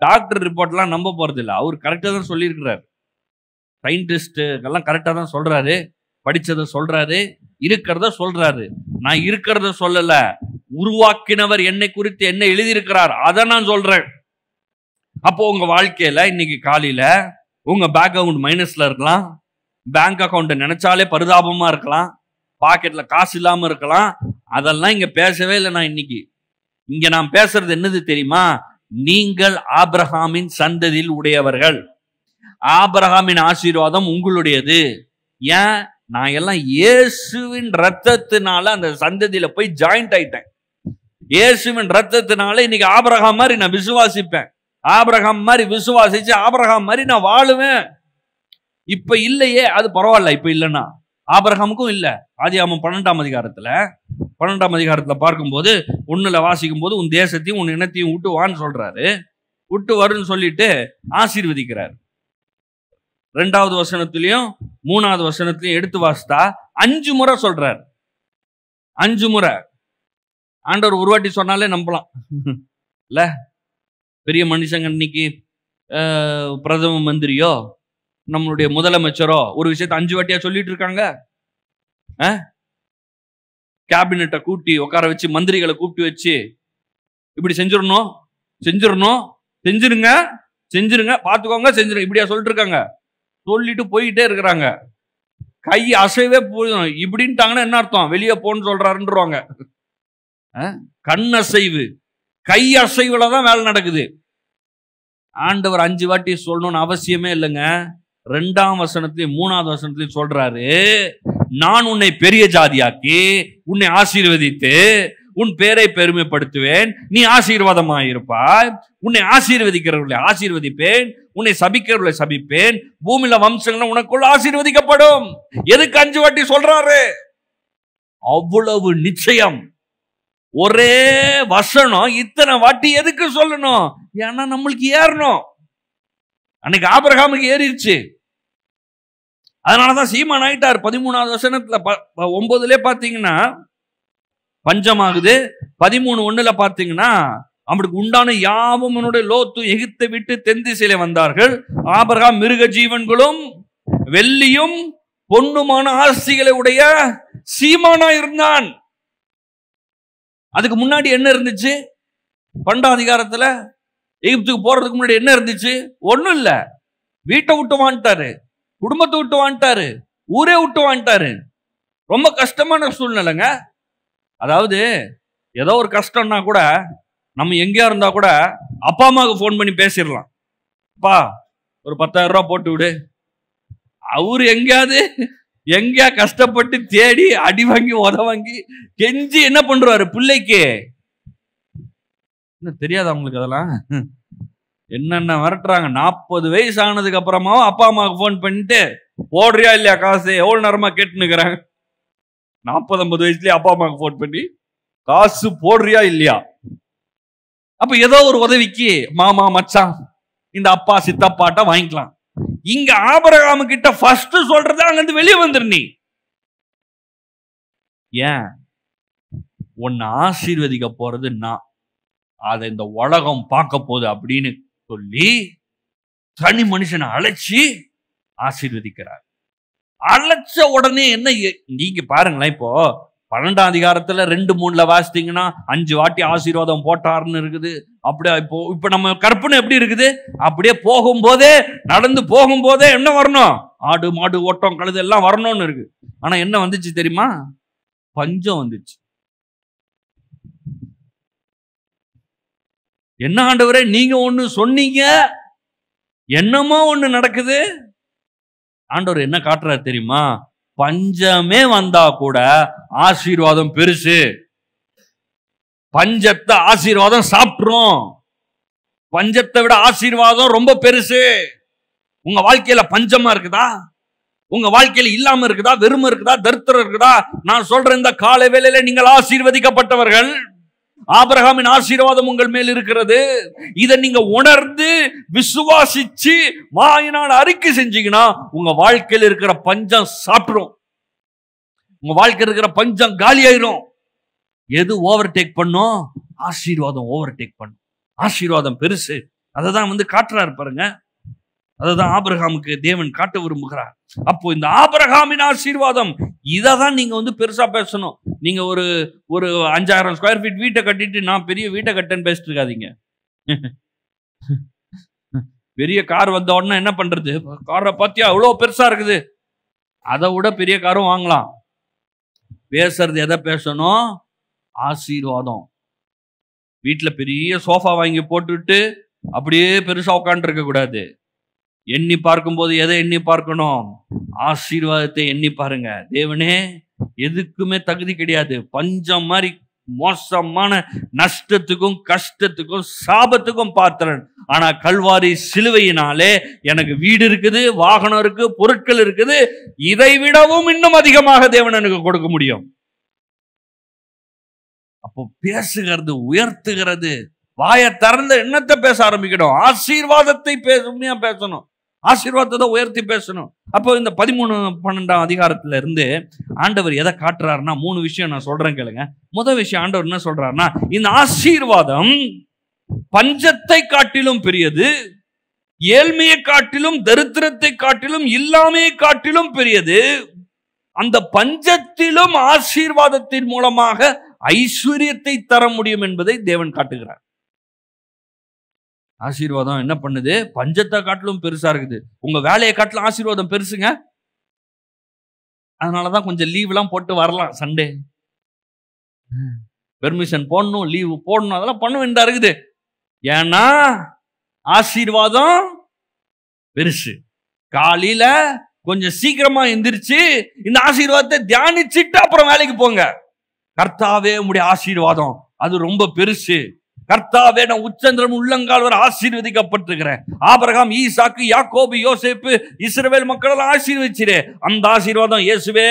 டாக்டர் ரிப்போர்ட்லாம் நம்ப போறது இல்லை. அவர் கரெக்டா தான் சொல்லியிருக்கிறார். சயின்டிஸ்ட் எல்லாம் கரெக்டா தான் சொல்றாரு, படிச்சதை சொல்றாரு, இருக்கிறத சொல்றாரு. நான் இருக்கிறத சொல்லல, உருவாக்கினவர் என்னை குறித்து என்ன எழுதியிருக்கிறார் அதை நான் சொல்றேன். அப்போ உங்க வாழ்க்கையில இன்னைக்கு காலையில உங்க பேங்க் அக்கௌண்ட் மைனஸ்ல இருக்கலாம், பேங்க் அக்கௌண்ட் நினைச்சாலே பரிதாபமா இருக்கலாம், பாக்கெட்ல காசு இல்லாம இருக்கலாம். அதெல்லாம் இங்க பேசவே இல்லை. நான் இன்னைக்கு இங்க நான் பேசுறது என்னது தெரியுமா? நீங்கள் ஆபிரகாமின் சந்ததியில் உடையவர்கள், ஆபிரகாமின் ஆசீர்வாதம் உங்களுடையது. ஏன்? நான் எல்லாம் இயேசுவின் ரத்தத்தினால அந்த சந்ததியில போய் ஜாயிண்ட் ஆயிட்டேன். இயேசுவின் ரத்தத்தினால இன்னைக்கு ஆபிரகாம் மாதிரி நான் விசுவாசிப்பேன், ஆபிரகாம் மாதிரி விசுவாசிச்சு ஆபிரகாம் மாதிரி நான் வாழுவேன். இப்ப இல்லையே, அது பரவாயில்ல. இப்ப இல்லைன்னா ஆபிரகாமுக்கும் இல்ல. ஆதியாகமம் 12ஆம் அதிகாரத்துல பார்க்கும்போது 1ல வாசிக்கும் போது உன் தேசத்தையும் உன் இனத்தையும் விட்டு வான்னு சொல்றாரு. விட்டு வருன்னு சொல்லிட்டு ஆசீர்வதிக்கிறார். 2வது வசனத்திலையும் 3வது வசனத்திலையும் எடுத்து வாசித்தா 5 முறை சொல்றார். 5 முறை. ஆண்டவர் ஒரு வாட்டி சொன்னாலே நம்பலாம் இல்ல? பெரிய மனுஷங்க இன்னைக்கு பிரதம மந்திரியோ நம்மளுடைய முதலமைச்சரோ ஒரு விஷயத்தை 5 வாட்டியா சொல்லிட்டு இருக்காங்க. கேபினெட்டை கூட்டி உட்கார வச்சு, மந்திரிகளை கூப்பிட்டு வச்சு இப்படி செஞ்சிடணும், செஞ்சிருங்க, பாத்துக்கோங்க, செஞ்சிருங்க, இப்படியா சொல்லிட்டு இருக்காங்க? சொல்லிட்டு போயிட்டே இருக்கிறாங்க. கை அசைவே போதும் இப்படின்ட்டாங்கன்னா என்ன அர்த்தம்? வெளியே போன்னு சொல்றாருன்றவாங்க. கண் அசைவு, கை அசைவுல தான் வேலை நடக்குது. ஆண்டவர் 5 வாட்டி சொல்லணும்னு அவசியமே இல்லைங்க. 2ஆம் வசனத்திலையும் 3ஆவது வசனத்திலையும் சொல்றாரு, நான் உன்னை பெரிய ஜாதியாக்கி உன்னை ஆசீர்வதித்து உன் பேரை பெருமைப்படுத்துவேன், நீ ஆசீர்வாதமாயிருப்பாய், உன்னை ஆசீர்வதிக்கிறவர்களை ஆசீர்வதிப்பேன், உன்னை சபிக்கிறவர்களை சபிப்பேன், பூமியில வம்சங்கள் உனக்குள்ள ஆசீர்வதிக்கப்படும். எதுக்கு 5 வாட்டி சொல்றாரு? அவ்வளவு நிச்சயம். ஒரே வசனம் இத்தனை வாட்டி எதுக்கு சொல்லணும்? ஏன்னா நம்மளுக்கு ஏறணும். அன்னைக்கு ஆபிரகாமுக்கு ஏறிடுச்சு, அதனாலதான் சீமான் ஆயிட்டார். 13ஆவது வசனத்துல 9 பாத்தீங்கன்னா பஞ்சமாகுது. 13:1 பாத்தீங்கன்னா அவனுக்கு உண்டான யாவும் லோத்து எகிப்தை விட்டு தென் திசையிலே வந்தார்கள். ஆபிரகாம் மிருக ஜீவன்களும் வெள்ளியும் பொன்னுமான ஆஸ்திகளை உடைய சீமானா இருந்தான். அதுக்கு முன்னாடி என்ன இருந்துச்சு? 12ஆம் அதிகாரத்துல எகிப்துக்கு போறதுக்கு முன்னாடி என்ன இருந்துச்சு? ஒண்ணும் இல்ல. வீட்டை விட்டு வாங்கிட்டாரு, குடும்பத்தை விட்டு வாங்கிட்டாரு, ஊரே விட்டு வாங்கிட்டாரு. ரொம்ப கஷ்டமான சூழ்நிலைங்க. அதாவது ஏதோ ஒரு கஷ்டம்னா கூட நம்ம எங்கேயா இருந்தா கூட அப்பா அம்மாவுக்கு போன் பண்ணி பேசிடலாம். அப்பா ஒரு 10,000 ரூபாய் போட்டு விடு. அவரு எங்கேயா கஷ்டப்பட்டு தேடி அடி வாங்கி உத வாங்கி கெஞ்சி என்ன பண்றாரு பிள்ளைக்கு? என்ன தெரியாது அவங்களுக்கு அதெல்லாம் என்னென்ன மிரட்டுறாங்க. 40 வயசு ஆனதுக்கு அப்புறமாவும் அப்பா அம்மாவுக்கு போன் பண்ணிட்டு போடுறியா இல்லையா காசு, எவ்வளவு நேரமா கேட்டுனுக்குறாங்க. 40-50 வயசுலயே அப்பா அம்மாவுக்கு போன் பண்ணி காசு போடுறியா இல்லையா? அப்ப ஏதோ ஒரு உதவிக்கு மாமா மச்சான் இந்த அப்பா சித்தப்பாட்ட வாங்கிக்கலாம். இங்க ஆபிரகாம் கிட்ட ஃபர்ஸ்ட் சொல்றது அங்கிருந்து வெளியே வந்துரு. நீ ஏன் உன்னை ஆசீர்வதிக்க போறது நான், அதை இந்த உலகம் பார்க்க போகுது அப்படின்னு சொல்லி தனி மனுஷனை அழைச்சி ஆசீர்வதிக்கிறார். அழைச்ச உடனே என்ன நீங்க பாருங்களேன், இப்போ 12ஆம் அதிகாரத்துல 2-3 வாசித்தீங்கன்னா 5 வாட்டி ஆசீர்வாதம் போட்டாருன்னு இருக்குது. அப்படியே இப்ப நம்ம கற்பனை எப்படி இருக்குது? அப்படியே போகும்போதே நடந்து போகும்போதே என்ன வரணும்? ஆடு மாடு ஓட்டம் கழுது எல்லாம் வரணும்னு இருக்கு. ஆனா என்ன வந்துச்சு தெரியுமா? பஞ்சம் வந்துச்சு. என்ன ஆண்டவரே நீங்க ஒண்ணு சொன்னீங்க, என்னமோ ஒண்ணு நடக்குது. ஆண்டவர் என்ன காட்டுறாரு தெரியுமா? பஞ்சமே வந்தா கூட ஆசீர்வாதம் பெருசு. பஞ்சத்தை ஆசீர்வாதம் சாப்பிட்டுரும். பஞ்சத்தை விட ஆசீர்வாதம் ரொம்ப பெருசு. உங்க வாழ்க்கையில பஞ்சமா இருக்குதா? உங்க வாழ்க்கையில இல்லாம இருக்குதா? வெறுமை இருக்குதா? தரித்திரம் இருக்குதா? நான் சொல்றேன், இந்த காலை வேளையில நீங்கள் ஆசீர்வதிக்கப்பட்டவர்கள். ஆபிரகாமின் ஆசீர்வாதம் உங்கள் மேல் இருக்கிறது. இதை நீங்க உணர்ந்து விசுவாசிச்சு வாயினால் அறிக்கை செஞ்சீங்கன்னா உங்க வாழ்க்கையில் இருக்கிற பஞ்சம் சாப்பிடும். உங்க வாழ்க்கையில் இருக்கிற பஞ்சம் காலி ஆயிரும். எது ஓவர்டேக் பண்ணும்? ஆசீர்வாதம் ஓவர்டேக் பண்ணும். ஆசீர்வாதம் பெருசு. அததான் காட்டுறாரு பாருங்க. அதுதான் ஆபிரகாமுக்கு தேவன் காட்ட விரும்புகிறார். அப்போ இந்த ஆபிரகாமின் ஆசீர்வாதம் இததான் நீங்க பெருசா பேசணும். நீங்க ஒரு 5000 ஸ்கொயர் ஃபீட் வீட்டை கட்டிட்டு நான் பெரிய வீட்டை கட்டேன்னு பேசிட்டு இருக்காதீங்க. பெரிய கார் வந்த உடனே என்ன பண்றது? காரை பாத்தியா அவ்வளவு பெருசா இருக்குது, அதை விட பெரிய காரும் வாங்கலாம். பேசுறது எதை பேசணும்? ஆசீர்வாதம். வீட்டுல பெரிய சோஃபா வாங்கி போட்டுட்டு அப்படியே பெருசா உட்காந்து இருக்க கூடாது. எண்ணி பார்க்கும்போது எதை எண்ணி பார்க்கணும்? ஆசீர்வாதத்தை எண்ணி பாருங்க. தேவனே எதுக்குமே தகுதி கிடையாது, பஞ்சம் மாதிரி மோசமான நஷ்டத்துக்கும் கஷ்டத்துக்கும் சாபத்துக்கும் பாத்திரன். ஆனா கல்வாரி சிலுவையினாலே எனக்கு வீடு இருக்குது, வாகனம் இருக்கு, பொருட்கள் இருக்குது. இதை விடவும் இன்னும் அதிகமாக தேவன் எனக்கு கொடுக்க முடியும். அப்போ பேசுகிறது, உயர்த்துகிறது, வாயை திறந்த எண்ணத்தை பேச ஆரம்பிக்கணும். ஆசீர்வாதத்தை பேசணும், ஆசீர்வாதத்தை உயர்த்தி பேசணும். அப்போ இந்த 13-12 அதிகாரத்துல இருந்து ஆண்டவர் எதை காட்டுறாருன்னா 3 விஷயம் நான் சொல்றேன் கேளுங்க. முதல் விஷயம் ஆண்டவர் என்ன சொல்றாருன்னா, இந்த ஆசீர்வாதம் பஞ்சத்தை காட்டிலும் பெரியது, ஏழ்மையை காட்டிலும், தரித்திரத்தை காட்டிலும், இல்லாமையை காட்டிலும் பெரியது. அந்த பஞ்சத்திலும் ஆசீர்வாதத்தின் மூலமாக ஐஸ்வர்யத்தை தர முடியும் என்பதை தேவன் காட்டுகிறார். ஆசீர்வாதம் என்ன பண்ணுது? பஞ்சத்தை காட்டிலும் பெருசா இருக்குது. உங்க வேலையை காட்டிலும் ஆசீர்வாதம் பெருசுங்க. அதனாலதான் கொஞ்சம் லீவ் எல்லாம் போட்டு வரலாம். சண்டே பெர்மிஷன் போடணும், லீவ் போடணும், அதெல்லாம் பண்ண வேண்டியதா இருக்குது. ஏன்னா ஆசீர்வாதம் பெருசு. காலையில கொஞ்சம் சீக்கிரமா எந்திரிச்சு இந்த ஆசீர்வாதத்தை தியானிச்சுட்டு அப்புறம் வேலைக்கு போங்க. கர்த்தாவே உம்முடைய ஆசீர்வாதம் அது ரொம்ப பெருசு. கர்த்தாவே நான் உச்சந்திரன் உள்ளங்கால் வரை ஆசீர்வதிக்கப்பட்டிருக்கிறேன். ஆபிரகாம், ஈசாக்கு, யாக்கோபு, யோசேப்பு, இஸ்ரவேல் மக்கள் ஆசீர்வதிச்சிரு. அந்த ஆசீர்வாதம் இயேசுவே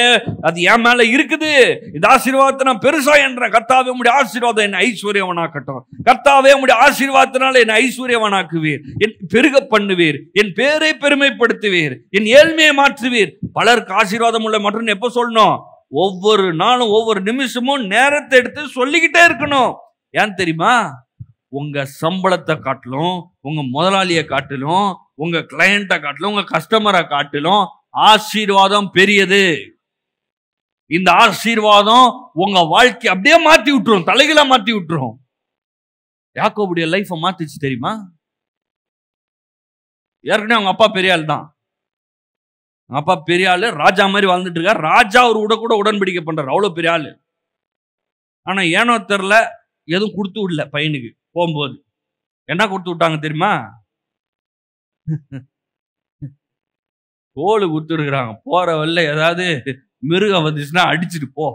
அது என் மேல இருக்குது. இந்த ஆசீர்வாதத்தை நான் பெருசா என்ற கர்த்தாவே உம்முடைய ஆசீர்வாதம் என்னை ஐஸ்வர்யவனாக்கட்டும். கர்த்தாவே உம்முடைய ஆசீர்வாதத்தினால என்னை ஐஸ்வர்யவனாக்குவீர், என் பெருக பண்ணுவீர், என் பேரை பெருமைப்படுத்துவீர், என் ஏழ்மையை மாற்றுவீர். பலருக்கு ஆசீர்வாதம் உள்ள மற்றும் எப்ப சொல்லணும்? ஒவ்வொரு நாளும் ஒவ்வொரு நிமிஷமும் நேரத்தை எடுத்து சொல்லிக்கிட்டே இருக்கணும். ஏன் தெரியுமா? உங்க சம்பளத்தை காட்டிலும், உங்க முதலாளியை காட்டிலும், உங்க கிளையண்ட்டை காட்டிலும், உங்க கஸ்டமரை காட்டிலும் ஆசீர்வாதம் பெரியது. இந்த ஆசீர்வாதம் உங்க வாழ்க்கை அப்படியே மாத்தி விட்டுரும், தலைகளா மாத்தி விட்டுரும். யாக்கோபுடைய லைஃபை மாத்திச்சு தெரியுமா? ஏற்கனவே அவங்க அப்பா பெரிய ஆள் தான். அவங்க அப்பா பெரிய ஆளு, ராஜா மாதிரி வாழ்ந்துட்டு இருக்காரு. ராஜா ஒரு கூட உடன்படிக்கை பண்றாரு, அவ்வளவு பெரிய ஆளு. ஆனா ஏனோ தெரியல, எதுவும் கொடுத்து விடல பையனுக்கு. போகும்போது என்ன கொடுத்து விட்டாங்க தெரியுமா? தோல் கொடுத்துருக்குறாங்க. போற வல்ல ஏதாவது மிருகம் வந்துச்சுன்னா அடிச்சுட்டு போ.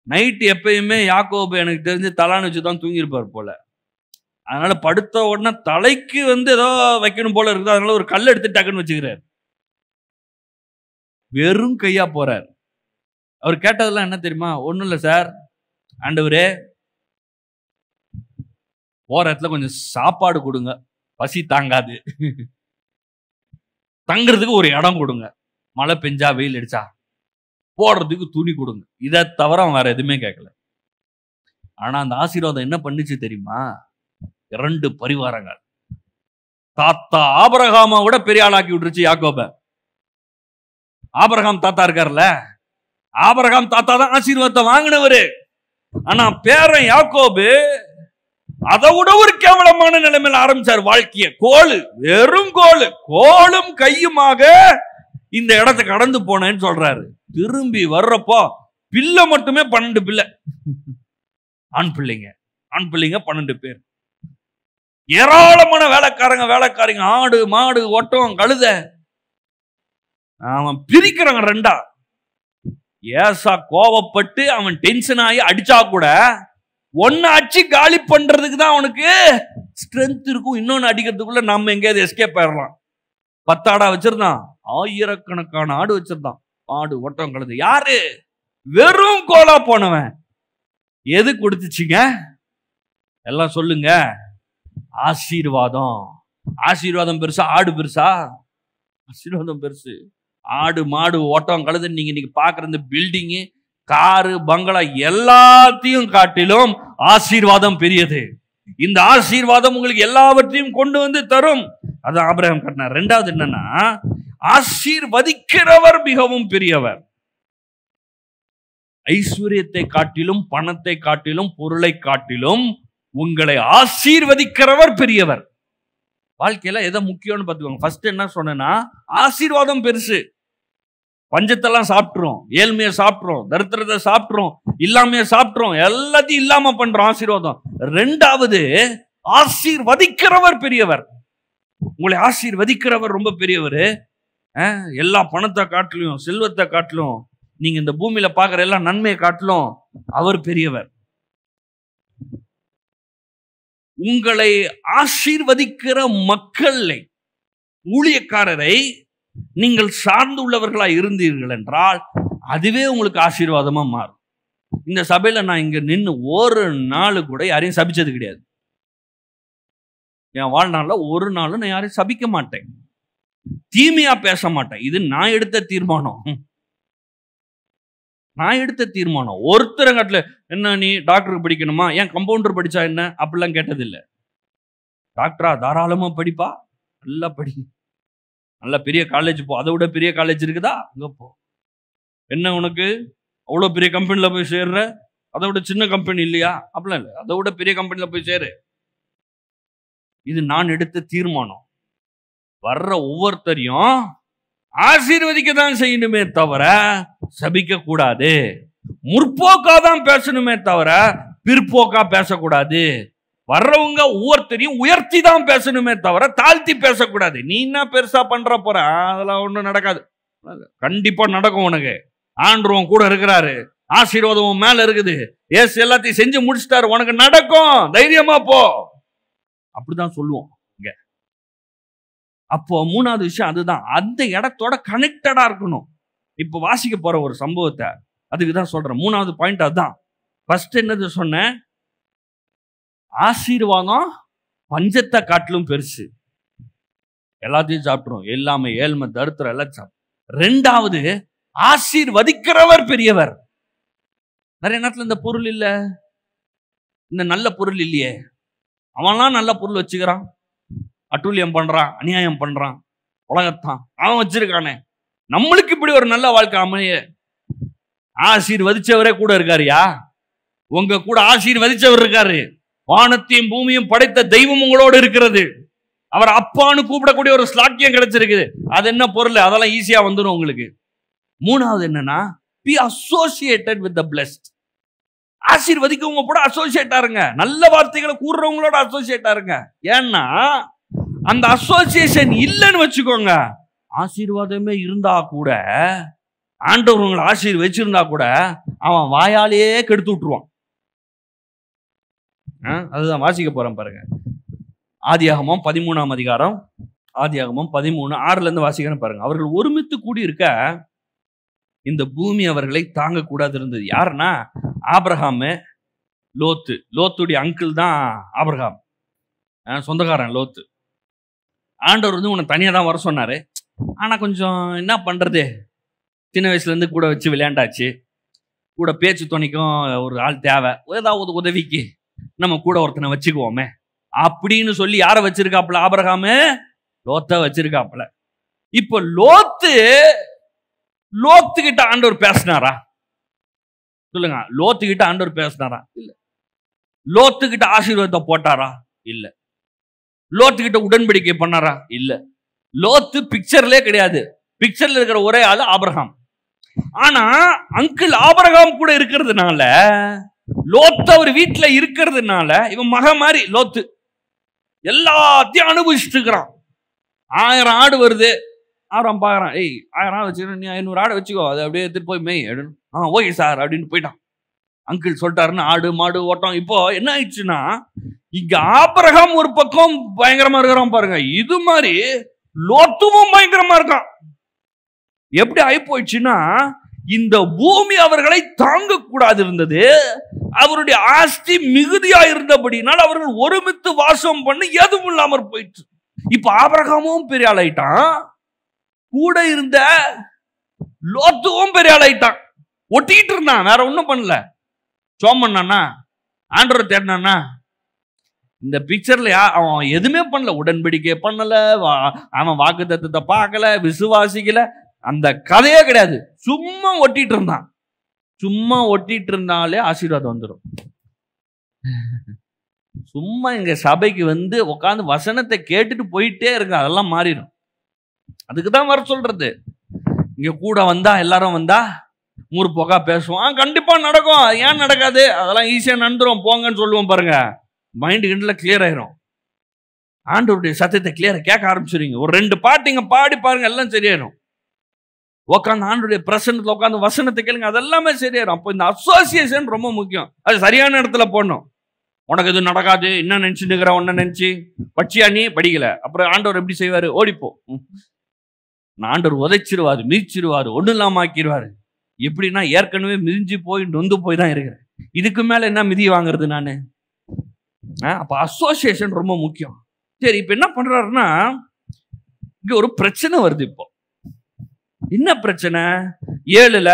நைட்டு எப்பயுமே யாக்கோபு எனக்கு தெரிஞ்சு தலான்னு வச்சுதான் தூங்கியிருப்பார் போல. அதனால படுத்த உடனே தலைக்கு ஏதோ வைக்கணும் போல இருக்குது. அதனால ஒரு கல் எடுத்து டக்குன்னு வச்சுக்கிறார். வெறும் கையா போறார். அவர் கேட்டதெல்லாம் என்ன தெரியுமா? ஒண்ணும் இல்லை சார், ஆண்டவரே போற இடத்துல கொஞ்சம் சாப்பாடு கொடுங்க, பசி தாங்காது. தங்குறதுக்கு ஒரு இடம் கொடுங்க, மழை பெஞ்சா வெயில் அடிச்சா போடுறதுக்கு துணி கொடுங்க. இதை தவிர அவன் வேற எதுவுமே கேட்கல. ஆனா அந்த ஆசீர்வாதம் என்ன பண்ணுச்சு தெரியுமா? 2 பரிவாரங்கள். தாத்தா ஆபிரகாமை விட பெரிய ஆளாக்கி விட்டுருச்சு யாக்கோப. ஆபிரகாம் தாத்தா இருக்கார்ல, ஆபிரகாம் தாத்தா தான் ஆசீர்வாதத்தை வாங்கினவரு. ஆனா பேரன் யாக்கோபு அதை விட ஒரு கேவலமான நிலைமையில ஆரம்பிச்சார் வாழ்க்கைய. கோலு, வெறும் கோலு, கோலும் கையுமாக இந்த இடத்தை கடந்து போனேன்னு சொல்றாரு. திரும்பி வர்றப்போ பிள்ளை மட்டுமே 12 பிள்ளை, ஆண் பிள்ளைங்க 12 பேர். ஏராளமான வேலைக்காரங்க, ஆடு, மாடு, ஒட்டம், கழுத. அவன் பிரிக்கிறாங்க 2. ஏசா கோவப்பட்டு அவன் டென்ஷன் ஆகி அடிச்சா கூட ஒன்னு அடிச்சு காலி பண்றதுக்கு தான் அவனுக்கு ஸ்ட்ரென்த் இருக்கும். இன்னொன்னு அடிக்கிறதுக்குள்ள நம்ம எங்கேயாவது எஸ்கேப் ஆயிடலாம். 10 ஆடா வச்சிருந்தான், ஆயிரக்கணக்கான ஆடு வச்சிருந்தான். ஆடு, ஒட்டம், கழுது. யாரு? வெறும் கோலா போனவன். எது கொடுத்துச்சுங்க? எல்லாம் சொல்லுங்க. ஆசீர்வாதம். ஆசீர்வாதம் பெருசா, ஆடு பெருசா? ஆசீர்வாதம் பெருசு. ஆடு, மாடு, ஓட்டம், கழுது, நீங்க இன்னைக்கு பாக்குற இந்த பில்டிங்கு, காரு, பங்களா எல்லாத்தையும் காட்டிலும் ஆசீர்வாதம் பெரியது. இந்த ஆசீர்வாதம் உங்களுக்கு எல்லாவற்றையும் கொண்டு வந்து தரும். அதான் ஆபிரகாம் கட்டினார். 2வது என்னன்னா, ஆசீர்வதிக்கிறவர் மிகவும் பெரியவர். ஐஸ்வர்யத்தை காட்டிலும், பணத்தை காட்டிலும், பொருளை காட்டிலும் உங்களை ஆசீர்வதிக்கிறவர் பெரியவர். வாழ்க்கையில எதை முக்கியம்னு பார்த்துக்கோங்க. ஃபர்ஸ்ட் என்ன சொன்னா, ஆசீர்வாதம் பெருசு. பஞ்சத்தெல்லாம் சாப்பிட்டுரும், ஏழ்மையை சாப்பிட்டுரும், தரித்திரத்தை சாப்பிட்டுரும், இல்லாமைய சாப்பிட்டுரும், எல்லாத்தையும் இல்லாம பண்றோம் ஆசீர்வாதம். 2வது ஆசீர்வதிக்கிறவர் பெரியவர். உங்களை ஆசீர்வதிக்கிறவர் ரொம்ப பெரியவர். எல்லா பணத்தை காட்டிலும், செல்வத்தை காட்டிலும், நீங்க இந்த பூமியில பாக்குற எல்லா நன்மையை காட்டிலும் அவர் பெரியவர். உங்களை ஆசீர்வதிக்கிற மக்களை, ஊழியக்காரரை நீங்கள் சார்ந்துள்ளவர்களா இருந்தீர்கள் என்றால் அதுவே உங்களுக்கு ஆசீர்வாதமா மாறும். இந்த சபையில நான் இங்க நின்று ஒரு நாள் கூட யாரையும் சபிச்சது கிடையாது. என் வாழ்நாள்ல ஒரு நாளும் நான் யாரையும் சபிக்க மாட்டேன், தீமையா பேச மாட்டேன். இது நான் எடுத்த தீர்மானம். ஒருத்தரங்கட்ல என்ன நீ டாக்டருக்கு படிக்கணுமா, ஏன் கம்பவுண்டர் படிச்சா என்ன, அப்படிலாம் கேட்டதில்லை. டாக்டரா தாராளமா படிப்பா, நல்லா படி, நல்ல பெரிய காலேஜ் போ, அதை விட பெரிய காலேஜ் இருக்குதா அங்க போ. என்ன உனக்கு அவ்வளோ பெரிய கம்பெனில போய் சேர்ற, அதை விட சின்ன கம்பெனி இல்லையா, அப்படிலாம் இல்லை, அதை விட பெரிய கம்பெனில போய் சேரு. இது நான் எடுத்த தீர்மானம். வர்ற ஒவ்வொருத்தரையும் ஆசீர்வதிக்க தான் செய்யணுமே தவிர சபிக்க கூடாது. முற்போக்கா தான் பேசணுமே தவிர பிற்போக்கா பேசக்கூடாது. வர்றவங்க ஒவ்வொருத்தரையும் உயர்த்தி தான் பேசணுமே தவிர தாழ்த்தி பேசக்கூடாது. நீ என்ன பெருசா பண்ற போற, அதெல்லாம் ஒண்ணும் நடக்காது. கண்டிப்பா நடக்கும். உனக்கு ஆண்டவன் கூட இருக்கிறாரு, ஆசீர்வாதம் மேல இருக்குது, ஏசு எல்லாத்தையும் செஞ்சு முடிச்சிட்டாரு, உனக்கு நடக்கும், தைரியமா போ, அப்படிதான் சொல்லுவோம் இங்க. அப்போ மூணாவது விஷயம் அதுதான், அந்த இடத்தோட கனெக்டடா இருக்கணும். இப்ப வாசிக்க போற ஒரு சம்பவத்தை அதுக்குதான் சொல்றேன். மூணாவது பாயிண்ட் அதுதான். ஃபர்ஸ்ட் என்னது சொன்னேன், ஆசீர்வாதம் பஞ்சத்தை காட்டிலும் பெருசு, எல்லாத்தையும் சாப்பிட்டுரும், எல்லாமே ஏழ்மை தரித்திரம் எல்லாம் சாப்பிடும். ரெண்டாவது, ஆசீர்வதிக்கிறவர் பெரியவர். நிறைய நேரத்தில் இந்த பொருள் இல்ல, இந்த நல்ல பொருள் இல்லையே, அவன்லாம் நல்ல பொருள் வச்சுக்கிறான், அட்டூழியம் பண்றான், அநியாயம் பண்றான், உலகத்தான் அவன் வச்சிருக்கானே, நம்மளுக்கு இப்படி ஒரு நல்ல வாழ்க்கை அமைய. ஆசீர்வதிச்சவரே கூட இருக்காருயா, உங்க கூட ஆசீர்வதிச்சவர் இருக்காரு. வானத்தையும் பூமியும் படைத்த தெய்வம் உங்களோடு இருக்கிறது. அவர் அப்பான்னு கூப்பிடக்கூடிய ஒரு ஸ்லாக்கியம் கிடைச்சிருக்குது. அது என்ன பொருள், அதெல்லாம் ஈஸியா வந்துடும் உங்களுக்கு. மூணாவது என்னன்னா, be associated with the blessed. ஆசீர்வதிக்கவங்க கூட அசோசியேட்டா இருங்க, நல்ல வார்த்தைகளை கூறுறவங்களோட அசோசியேட்டா இருங்க. ஏன்னா அந்த அசோசியேஷன் இல்லைன்னு வச்சுக்கோங்க, ஆசீர்வாதமே இருந்தா கூட, ஆண்டவர் உங்களை ஆசீர்வதிச்சிருந்தா கூட அவன் வாயாலேயே கெடுத்து விட்டுருவான். அதுதான் வாசிக்க போறேன் பாருங்க. ஆதியாகமம் 13ஆம் அதிகாரம், ஆதியாகமம் 13:6 வாசிக்கிறேன் பாருங்க. அவர்கள் ஒருமித்து கூடி இருக்க இந்த பூமி அவர்களை தாங்க கூடாது இருந்தது. யாருன்னா ஆபிரகாமு, லோத்து. லோத்துடைய அங்கிள் தான் ஆபிரகாம், சொந்தக்காரன் லோத்து. ஆண்டவர் வந்து உன்னை தனியா தான் வர சொன்னாரு. ஆனா கொஞ்சம் என்ன பண்றது, சின்ன வயசுல இருந்து கூட வச்சு விளையாண்டாச்சு, கூட பேச்சு துணைக்கும் ஒரு ஆள் தேவை, ஏதாவது உதவிக்கு நம்ம கூட ஒருத்தனை வச்சுக்குவோமே அப்படின்னு சொல்லி யாரை வச்சிருக்காப்புல, ஆபிரகாமு லோத்த வச்சிருக்காப்புல. இப்ப லோத்து கிட்ட ஆண்டவர் பேசினாரா சொல்லுங்க? லோத்து கிட்ட ஆண்டவர் பேசினாரா? இல்ல. லோத்து கிட்ட ஆசீர்வாதத்தை போட்டாரா? இல்ல. லோத்து கிட்ட உடன்படிக்கை பண்ணாரா? இல்ல. லோத்து பிக்சர்லே கிடையாது. பிக்சர்ல இருக்கிற ஒரே ஆளு ஆபிரகாம். ஆனா அங்கிள் ஆபிரகாம் கூட இருக்கிறதுனால, லோத்து அவர் வீட்டுல இருக்கிறதுனால, இவன் மக மாதிரி லோத்து எல்லாத்தையும் அனுபவிச்சுட்டு இருக்கிறான். 1000 ஆடு வருது, ஆறாம் பாக்குறான், 1000 ஆடு வச்சுக்கிறேன், நீ 500 ஆடு வச்சுக்கோ, அதை அப்படியே எடுத்துட்டு போய் மெய் அப்படின்னு. ஓகே சார் அப்படின்னு போயிட்டான். அங்கிள் சொல்லிட்டாருன்னு ஆடு மாடு ஓட்டம். இப்போ என்ன ஆயிடுச்சுன்னா, இங்க ஆபிரகாம் ஒரு பக்கம் பயங்கரமா இருக்கிறான் பாருங்க, இது மாதிரி லோத்துவும் பயங்கரமா இருக்கான். எப்படி ஆகி போயிடுச்சுன்னா, இந்த பூமி அவர்களை தாங்க கூடாது இருந்தது, அவருடைய ஆஸ்தி மிகுதியா இருந்தபடினால் அவர்கள் ஒருமித்து வாசம் பண்ணி எதுவும் இல்லாம போயிடுச்சு. இப்ப ஆபிரகாமும் பெரிய ஆளாயிட்டான், கூட இருந்த லோத்துவும் பெரிய ஆளாயிட்டான். ஒட்டிக்கிட்டு இருந்தான், வேற ஒண்ணும் பண்ணல. சோம் பண்ணானா, ஆண்டவர் தேடினானா, இந்த பிக்சர்ல அவன் எதுவுமே பண்ணல, உடன்படிக்கை பண்ணல, அவன் வாக்குத்தத்தத்தை பார்க்கல, விசுவாசிக்கல, அந்த கதையே கிடையாது. சும்மா ஒட்டிட்டு இருந்தான். சும்மா ஒட்டிட்டு இருந்தாலே ஆசீர்வாதம் வந்துடும். சும்மா இங்க சபைக்கு வந்து உட்காந்து வசனத்தை கேட்டுட்டு போயிட்டே இருங்க, அதெல்லாம் மாறிடும். அதுக்குதான் வர சொல்றது. இங்க கூட வந்தா, எல்லாரும் வந்தா முற்போக்கா பேசுவான், கண்டிப்பா நடக்கும். ஏன் நடக்காது? அதெல்லாம் ஈஸியா நடந்துரும், போங்கன்னு சொல்லுவோம் பாருங்க. மைண்டு கிண்டல கிளியர் ஆயிரும். ஆண்டவருடைய சத்தத்தை கிளியரா கேட்க ஆரம்பிச்சிருங்க. ஒரு 2 பாட்டுங்க பாடி பாருங்க, எல்லாம் சரியாயிரும். உட்காந்து ஆண்டவருடைய பிரசன்னத்துல உட்காந்து வசனத்தை கேளுங்க, அதெல்லாமே சரியாயிரும். அப்போ இந்த அசோசியேஷன் ரொம்ப முக்கியம். அது சரியான இடத்துல போடணும். உனக்கு எதுவும் நடக்காது, என்ன நினைச்சுட்டு இருக்கிற, ஒன்ன நினைச்சு பட்சியா நீ படிக்கல, அப்புறம் ஆண்டவர் எப்படி செய்வாரு? ஓடிப்போ. ஆண்டவர் உதைச்சிருவாரு, மிதிச்சிருவாரு, ஒன்றும் இல்லாம ஆக்கிடுவாரு. எப்படின்னா, ஏற்கனவே மிதிஞ்சு போய் நொந்து போய் தான் இருக்கிறேன், இதுக்கு மேல என்ன மிதி வாங்குறது நானு? அப்ப அசோசியேஷன் ரொம்ப முக்கியம். சரி, இப்ப என்ன பண்றாருன்னா, இங்க ஒரு பிரச்சனை வருது. இப்போ என்ன பிரச்சனை? 7ல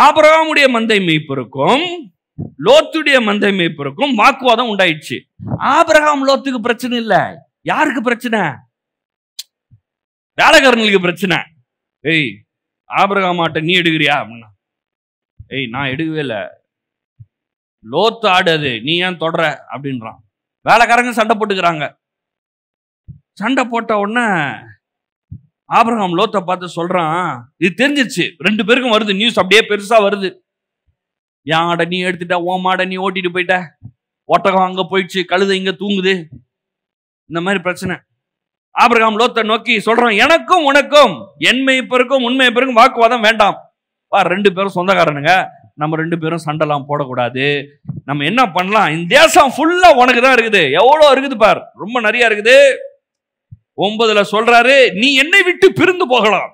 ஆபிரகாமுடைய மந்தை மேய்ப்பருக்கும் லோத்துடைய மந்தை மேய்ப்பருக்கும் வாக்குவாதம் உண்டாயிடுச்சு. ஆபிரகாம் லோத்துக்கு பிரச்சனை இல்ல, யாருக்கு பிரச்சனை? வேலைக்காரங்களுக்கு பிரச்சனை. ஆபிரகாம் ஆட்ட நீ எடுக்கிறியா அப்படின்னா, நான் எடுக்கவே இல்லை, லோத்து ஆடு அது, நீ ஏன் தொடர அப்படின்றான். வேலைக்காரங்க சண்டை போட்டுக்கிறாங்க. சண்டை போட்ட உடனே ஆபிரகாம் லோத்தை பார்த்து சொல்றான், இது தெரிஞ்சிருச்சு, 2 பேருக்கும் வருது நியூஸ், அப்படியே பெருசா வருது. யாட நீ எடுத்துட்ட, ஓ மாட நீ ஓட்டிட்டு போயிட்ட, ஒட்டகம் அங்க போயிடுச்சு, கழுதை இங்க தூங்குது, இந்த மாதிரி பிரச்சனை. ஆபிரகாம் லோத்தை நோக்கி சொல்றான், எனக்கும் உனக்கும் என் மேய்ப்பருக்கும் உன் மேய்ப்பருக்கும் வாக்குவாதம் வேண்டாம். 2 பேரும் சொந்தக்காரனுங்க, நம்ம 2 பேரும் சண்டைலாம் போடக்கூடாது. நம்ம என்ன பண்ணலாம், இந்த தேசம் ஃபுல்லா உனக்கு தான் இருக்குது, எவ்வளவு இருக்குது பார், ரொம்ப நிறைய இருக்குது. 9 சொல்றாரு, நீ என்னை விட்டு பிரிந்து போகலாம்.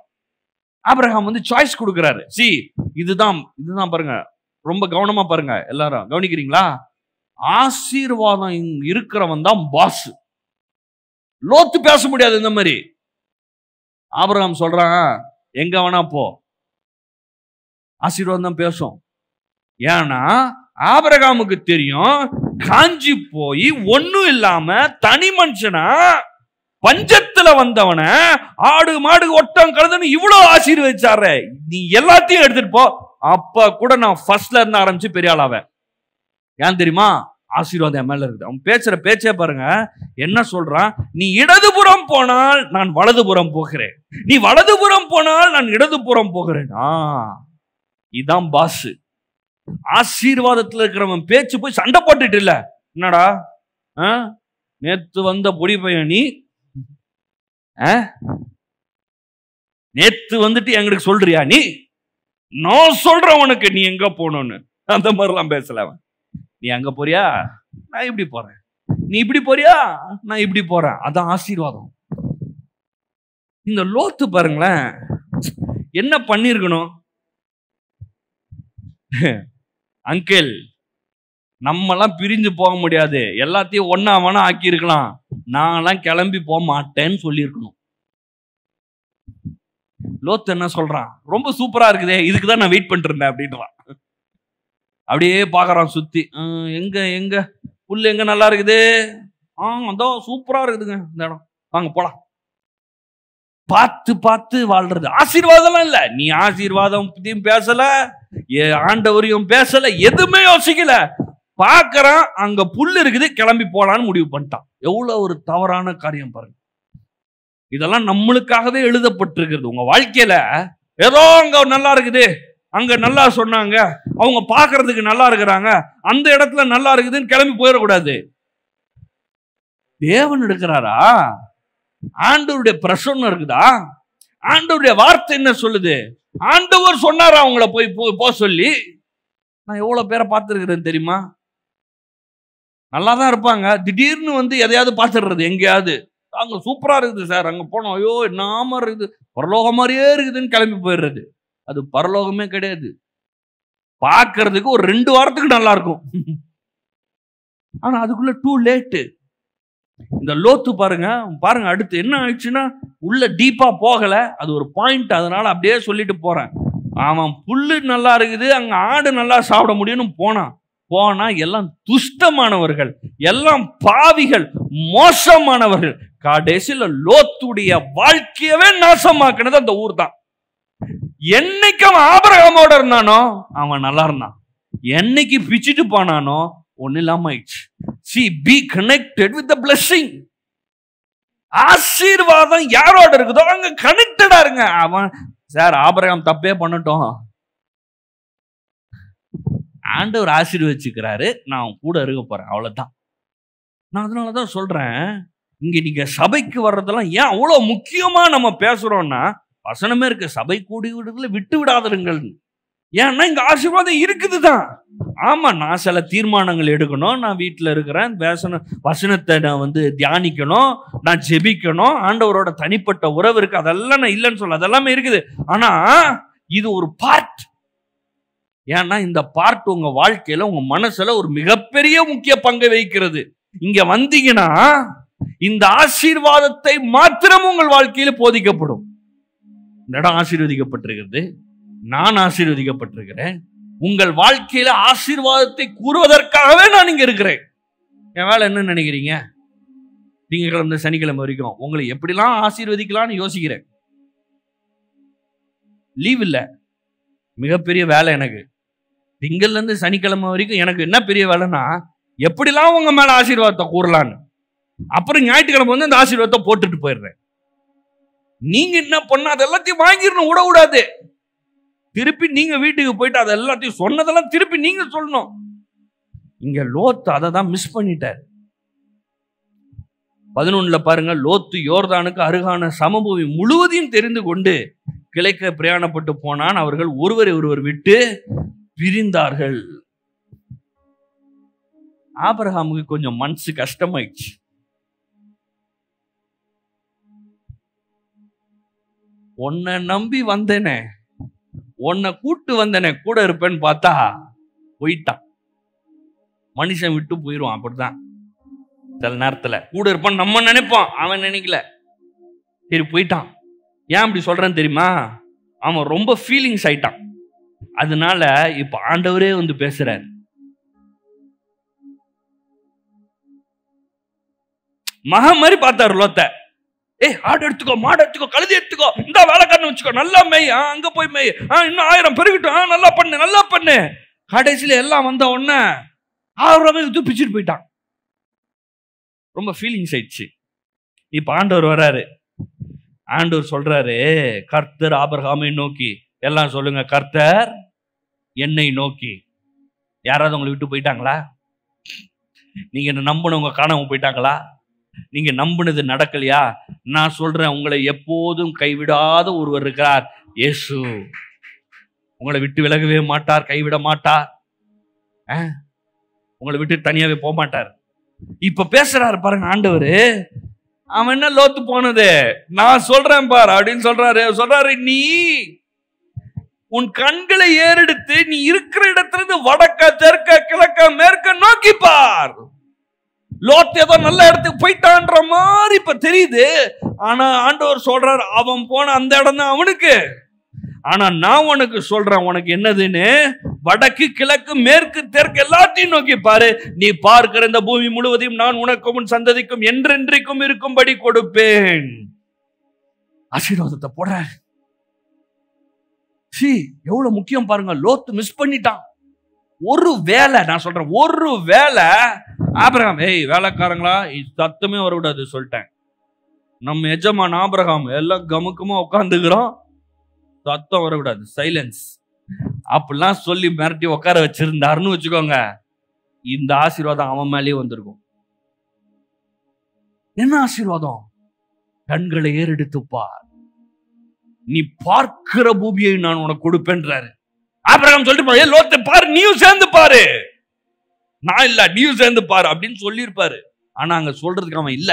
ஆபிரகாம் வந்து சாய்ஸ் கொடுக்கிறாரு. இதுதான் பாருங்க, ரொம்ப கவனமா பாருங்க, எல்லாரும் கவனிக்கிறீங்களா? ஆசீர்வாதம் இருக்கிறவன் தான் பாஸ். லோத்து பேச முடியாது இந்த மாதிரி. ஆபிரகாம் சொல்றான், எங்க வேணா போ, ஆசீர்வாதம் தான் பேசும். ஏன்னா ஆபிரகாமுக்கு தெரியும், காஞ்சி போய் ஒண்ணும் இல்லாம தனி மனுஷனா பஞ்சத்துல வந்தவன ஆடு மாடு ஒட்டம் கழுதுன்னு இவ்வளவு ஆசீர்வதிச்சாரு, நீ எல்லாத்தையும் எடுத்துட்டு போ. அப்ப கூட நான் ஃபர்ஸ்ட்ல இருந்து ஆரம்பிச்சு பெரிய ஆளாவேன். ஏன் தெரியுமா? ஆசீர்வாதம் என் மேல இருக்குது. அவன் பேசுற பேச்சே பாருங்க, என்ன சொல்றான், நீ இடதுபுறம் போனால் நான் வலதுபுறம் போகிறேன், நீ வலதுபுறம் போனால் நான் இடதுபுறம் போகிறேன். இதான் பாஸ். ஆசீர்வாதத்துல இருக்கிறவன் பேச்சு போய் சண்டை போட்டுட்டு இல்ல. என்னடா நேத்து வந்த பொடி பையன் நீ, நேத்து வந்துட்டு எங்களுக்கு சொல்றியா நீ, நான் சொல்றேன் உனக்கு நீ எங்க போகணும்னு. அந்த மாதிரிலாம் பேசல அவன். நீ அங்க போறியா, நான் இப்படி போறேன், நீ இப்படி போறியா, நான் இப்படி போறேன். அதான் ஆசீர்வாதம். இந்த லோத்து பாருங்களேன், என்ன பண்ணிருக்கணும்? அங்கிள், நம்மெல்லாம் பிரிஞ்சு போக முடியாது, எல்லாத்தையும் ஒன்னா வேணா ஆக்கி இருக்கலாம், நான்லாம் கிளம்பி போக மாட்டேன்னு சொல்லியிருக்கணும். லோத்து என்ன சொல்றான், ரொம்ப சூப்பரா இருக்குதே, இதுக்குதான் நான் வெயிட் பண்ணிட்டு இருந்தேன் அப்படின்றான். அப்படியே பாக்குறான் சுத்தி, எங்க எங்க புல்லு எங்க நல்லா இருக்குது, அதான் சூப்பரா இருக்குதுங்க இந்த இடம், வாங்க போலாம். பார்த்து பார்த்து வாழ்றது ஆசீர்வாதம் இல்ல. நீ ஆசீர்வாதம் பத்தியும் பேசல, ஆண்டவரையும் பேசல, எதுவுமே யோசிக்கல. பாக்குறான் அங்க புல்லு இருக்குது, கிளம்பி போலான்னு முடிவு பண்ணிட்டான். எவ்வளவு ஒரு தவறான காரியம் பாருங்க. இதெல்லாம் நம்மளுக்காகவே எழுதப்பட்டிருக்கிறது. உங்க வாழ்க்கையில ஏதோ அங்க நல்லா இருக்குது, அங்க நல்லா சொன்னாங்க, அவங்க பாக்குறதுக்கு நல்லா இருக்கிறாங்க, அந்த இடத்துல நல்லா இருக்குதுன்னு கிளம்பி போயிடக்கூடாது. தேவன் எடுக்கிறாரா, ஆண்டவருடைய பிரசன்னம் இருக்குதா, ஆண்டவருடைய வார்த்தை என்ன சொல்லுது, ஆண்டவர் சொன்னாரா அவங்கள போய் போ சொல்லி. நான் எவ்வளவு பேரை பார்த்திருக்கிறேன் தெரியுமா, நல்லாதான் இருப்பாங்க, திடீர்னு வந்து எதையாவது பார்த்துடுறது, எங்கேயாவது அங்க சூப்பரா இருக்குது சார், அங்க போனோம், ஐயோ நாம இருக்குது, பரலோகம் மாதிரியே இருக்குதுன்னு கிளம்பி போயிடுறது. அது பரலோகமே கிடையாது. பார்க்கறதுக்கு ஒரு 2 வாரத்துக்கு நல்லா இருக்கும், ஆனா அதுக்குள்ள டூ லேட்டு. இந்த லோத்து பாருங்க அடுத்து என்ன ஆயிடுச்சுன்னா, உள்ள டீப்பா போகல, அது ஒரு பாயிண்ட், அதனால அப்படியே சொல்லிட்டு போறேன். அவன் புல்லு நல்லா இருக்குது, அங்க ஆடு நல்லா சாப்பிட முடியும்னு போனா எல்லாம் துஷ்டமானவர்கள், எல்லாம் பாவிகள், மோசமானவர்கள். கடைசியில லோத்துடைய வாழ்க்கையவே நாசமாக்குனது அந்த ஊர் தான். என்னைக்கு அவன் ஆபிரகாமோட இருந்தானோ அவன் நல்லா இருந்தான், என்னைக்கு பிச்சுட்டு போனானோ ஒண்ணு இல்லாம ஆயிடுச்சு. See, be connected with the blessing. ஆசீர்வாதம் யாரோட இருக்குதோ அங்க கனெக்டடா இருங்க. அவன் சார் ஆபிரகாம் தப்பே பண்ணட்டும், ஆண்டவர் ஆசீர்வதிச்சுக்கிறாரு, நான் கூட இருக்க போறேன், அவ்வளவுதான். நான் அதனாலதான் சொல்றேன், இங்க நீங்க சபைக்கு வர்றதெல்லாம் ஏன் அவ்வளவு முக்கியமா நம்ம பேசுறோம்னா, வசனமே இருக்கு, சபை கூடி விடுதலை விட்டு விடாதருங்கள். ஏன்னா இங்க ஆசீர்வாதம் இருக்குதுதான். ஆமா, நான் சில தீர்மானங்கள் எடுக்கணும், நான் வீட்டுல இருக்கிறேன், வசனத்தை நான் வந்து தியானிக்கணும், நான் ஜெபிக்கணும், ஆண்டவரோட தனிப்பட்ட உறவு இருக்கு, அதெல்லாம் நான் இல்லைன்னு சொல்ல, அதெல்லாமே இருக்குது. ஆனா இது ஒரு பார்ட். ஏன்னா இந்த பார்ட் உங்க வாழ்க்கையில, உங்க மனசுல ஒரு மிகப்பெரிய முக்கிய பங்கை வகிக்கிறது. இங்க வந்தீங்கன்னா இந்த ஆசீர்வாதத்தை மாத்திரம் உங்கள் வாழ்க்கையில போதிக்கப்படும். இந்த இடம் ஆசீர்வதிக்கப்பட்டிருக்கிறது, நான் ஆசீர்வதிக்கப்பட்டிருக்கிறேன், உங்கள் வாழ்க்கையில ஆசீர்வாதத்தை கூறுவதற்காகவே நான் இங்க இருக்கிறேன். என் வேலை என்ன நினைக்கிறீங்க? திங்கட்கிழமை சனிக்கிழமை வரைக்கும் உங்களை எப்படிலாம் ஆசீர்வதிக்கலாம்னு யோசிக்கிறேன். லீவ் இல்ல, மிகப்பெரிய வேலை எனக்கு. திங்கள்ல இருந்து சனிக்கிழமை வரைக்கும் எனக்கு என்ன பெரிய வேலைன்னா, எப்படிலாம் உங்க மேல ஆசீர்வாதத்தை கூறலான்னு. அப்புறம் ஞாயிற்றுக்கிழமை வந்து அந்த ஆசீர்வாதத்தை போட்டுட்டு போயிடுறேன். நீங்க என்ன பண்ண அது எல்லாத்தையும் வாங்கிடணும், விட கூடாது. திருப்பி நீங்க வீட்டுக்கு போயிட்டு அது எல்லாத்தையும் சொன்னதெல்லாம் திருப்பி நீங்க சொல்லணும். இங்க லோத்து அதை தான் மிஸ் பண்ணிட்டார். 11 பாருங்க, லோத்து யோர்தானுக்கு அருகான சமபூமி முழுவதையும் தெரிந்து கொண்டு கிழக்க பிரயாணப்பட்டு போனான். அவர்கள் ஒருவரை ஒருவர் விட்டு பிரிந்தார்கள். ஆபிரகாமுக்கு கொஞ்சம் மனசு கஷ்டமாயிடுச்சு. உன்னை நம்பி வந்தேனே, உன்னை கூட்டு வந்தேனே, கூட இருப்பேன்னு பார்த்தா போயிட்டான். மனுஷன் விட்டு போயிடுவான். அப்படிதான் சில நேரத்துல கூட இருப்பான் நம்ம நினைப்போம், அவன் நினைக்கல. சரி போயிட்டான். ஏன் அப்படி சொல்றேன்னு தெரியுமா? அவன் ரொம்ப ஃபீலிங்ஸ் ஆயிட்டான். அதனால இப்ப ஆண்டவரே வந்து பேசுறாரு. மகா மாதிரி பார்த்தாரு லோத்த. ஆடு எடுத்துக்கோ, மாடு எடுத்துக்கோ, கழுதி எடுத்துக்கோ, இந்த வேலைக்காரன் வச்சுக்கோ, நல்லா மேய், அங்க போய் மேய், இன்னும் 1000 பெருகிட்டோம், நல்லா பண்ணு நல்லா பண்ணு. கடைசியில எல்லாம் வந்த உடனே ஆபரகாமை பிச்சுட்டு போயிட்டான். ரொம்ப ஃபீலிங்ஸ் ஆயிடுச்சு. இப்ப ஆண்டவர் வர்றாரு. ஆண்டவர் சொல்றாரு, கர்த்தர் ஆபிரகாமை நோக்கி, எல்லாம் சொல்லுங்க, கர்த்தர் என்னை நோக்கி. யாராவது உங்களை விட்டு போயிட்டாங்களா? நீங்க என்ன நம்பினவங்க காணாம போயிட்டாங்களா? நீங்க நம்பினது நடக்கலையா? நான் சொல்றேன், உங்களை எப்போதும் கைவிடாத ஒருவர் இருக்கிறார், இயேசு. உங்களை விட்டு விலகவே மாட்டார், கைவிட மாட்டார், உங்களை விட்டு தனியாவே போக மாட்டார். இப்ப பேசுறாரு பாருங்க ஆண்டவர். அவன் என்ன லோத்து போனது, நான் சொல்றேன் பார் அப்படின்னு சொல்றாரு. நீ உன் கண்களை ஏறெடுத்து நீ இருக்கிற இடத்துல வடக்க தெற்க கிழக்க மேற்க நோக்கி பார். லோத் ஏதோ நல்ல இடத்துக்கு போயிட்டான்ற மாதிரி இப்ப தெரியுது. ஆனா ஆண்டவர் சொல்றாரு, அவன் போன அந்த இடம் தான் அவனுக்கு. ஆனா நான் உனக்கு சொல்றேன், உனக்கு என்னதுன்னு, வடக்கு கிழக்கு மேற்கு தெற்கு எல்லாத்தையும் நோக்கி பாரு. நீ பார்க்கிற இந்த பூமி முழுவதையும் நான் உனக்கும் உன் சந்ததிக்கும் என்றென்றைக்கும் இருக்கும்படி கொடுப்பேன். ஆசீர்வாதத்தை போடுற. எவ்வளவு முக்கியம் பாருங்க. லோத்து மிஸ் பண்ணிட்டான். ஒரு வேலை, நான் சொல்றேன், ஒரு வேலை. ஆபிரகாம், வேலைக்காரங்களா சத்தமே வரக்கூடாது சொல்லிட்டேன். நம்ம எஜமான் ஆபிரகாம் எல்லாம் கமுக்கமா உட்காந்துக்கிறோம், சத்தம் வரக்கூடாது, சைலன்ஸ் அப்படிலாம் சொல்லி மிரட்டி உட்கார வச்சிருந்தாருன்னு வச்சுக்கோங்க, இந்த ஆசீர்வாதம் அவன் மேலேயே வந்திருக்கும். என்ன ஆசீர்வாதம்? கண்களை ஏறெடுத்து பார், நீ பார்க்கிற பூமியை நான் உனக்கு கொடுப்பேன்றாரு. ஆபிரகாம் சொல்லிட்டு லோத்தை பாரு, நீயும் சேர்ந்து பாரு, நான் இல்ல நீயும் சேர்ந்து பாரு அப்படின்னு சொல்லியிருப்பாரு. ஆனா அங்க சொல்றதுக்கு அவன் இல்ல.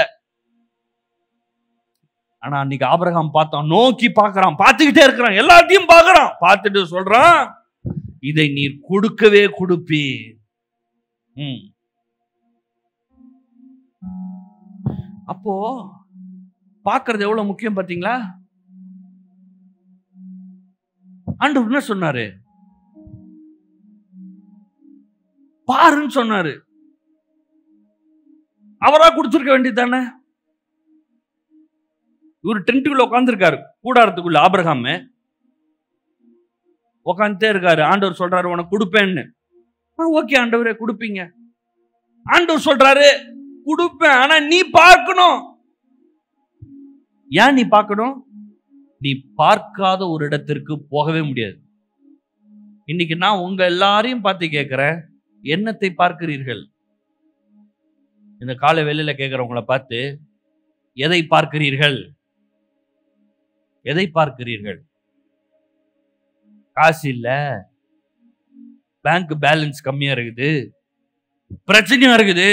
ஆனா அன்னைக்கு ஆபிரகாம் பார்த்தான், நோக்கி பார்க்கறான், பார்த்துக்கிட்டே இருக்கிறான், எல்லாத்தையும் பார்க்கறான், பார்த்துட்டு சொல்றான், இதை நீர் கொடுக்கவே கொடுப்பீ. அப்போ பார்க்கறது எவ்வளவு முக்கியம் பாத்தீங்களா? ஆண்டவர் என்ன சொன்னாரு? பாருன்னு சொன்னாரு. அவரா கொடுத்திருக்க வேண்டியதானே? இவரு டென்ட்டுக்குள்ள உட்கார்ந்துருக்காரு, கூடாரத்துக்குள்ள. ஆபிரகாம் உட்காந்துட்டே இருக்காரு. ஆண்டவர் சொல்றாரு, உனக்கு கொடுப்பேன்னு. ஓகே ஆண்டவரே, கொடுப்பீங்க. ஆண்டவர் சொல்றாரு, கொடுப்பேன், ஆனா நீ பார்க்கணும். ஏன் நீ பார்க்கணும்? நீ பார்க்காத ஒரு இடத்திற்கு போகவே முடியாது. இன்னைக்கு நான் உங்க எல்லாரையும் பார்த்து கேட்கிறேன், என்னத்தை பார்க்கிறீர்கள்? இந்த காலை வேளையில கேட்கிறவங்களை பார்த்து, எதை பார்க்கிறீர்கள்? எதை பார்க்கிறீர்கள்? காசு இல்ல, பேங்க் பேலன்ஸ் கம்மியா இருக்குது, பிரச்சனையா இருக்குது,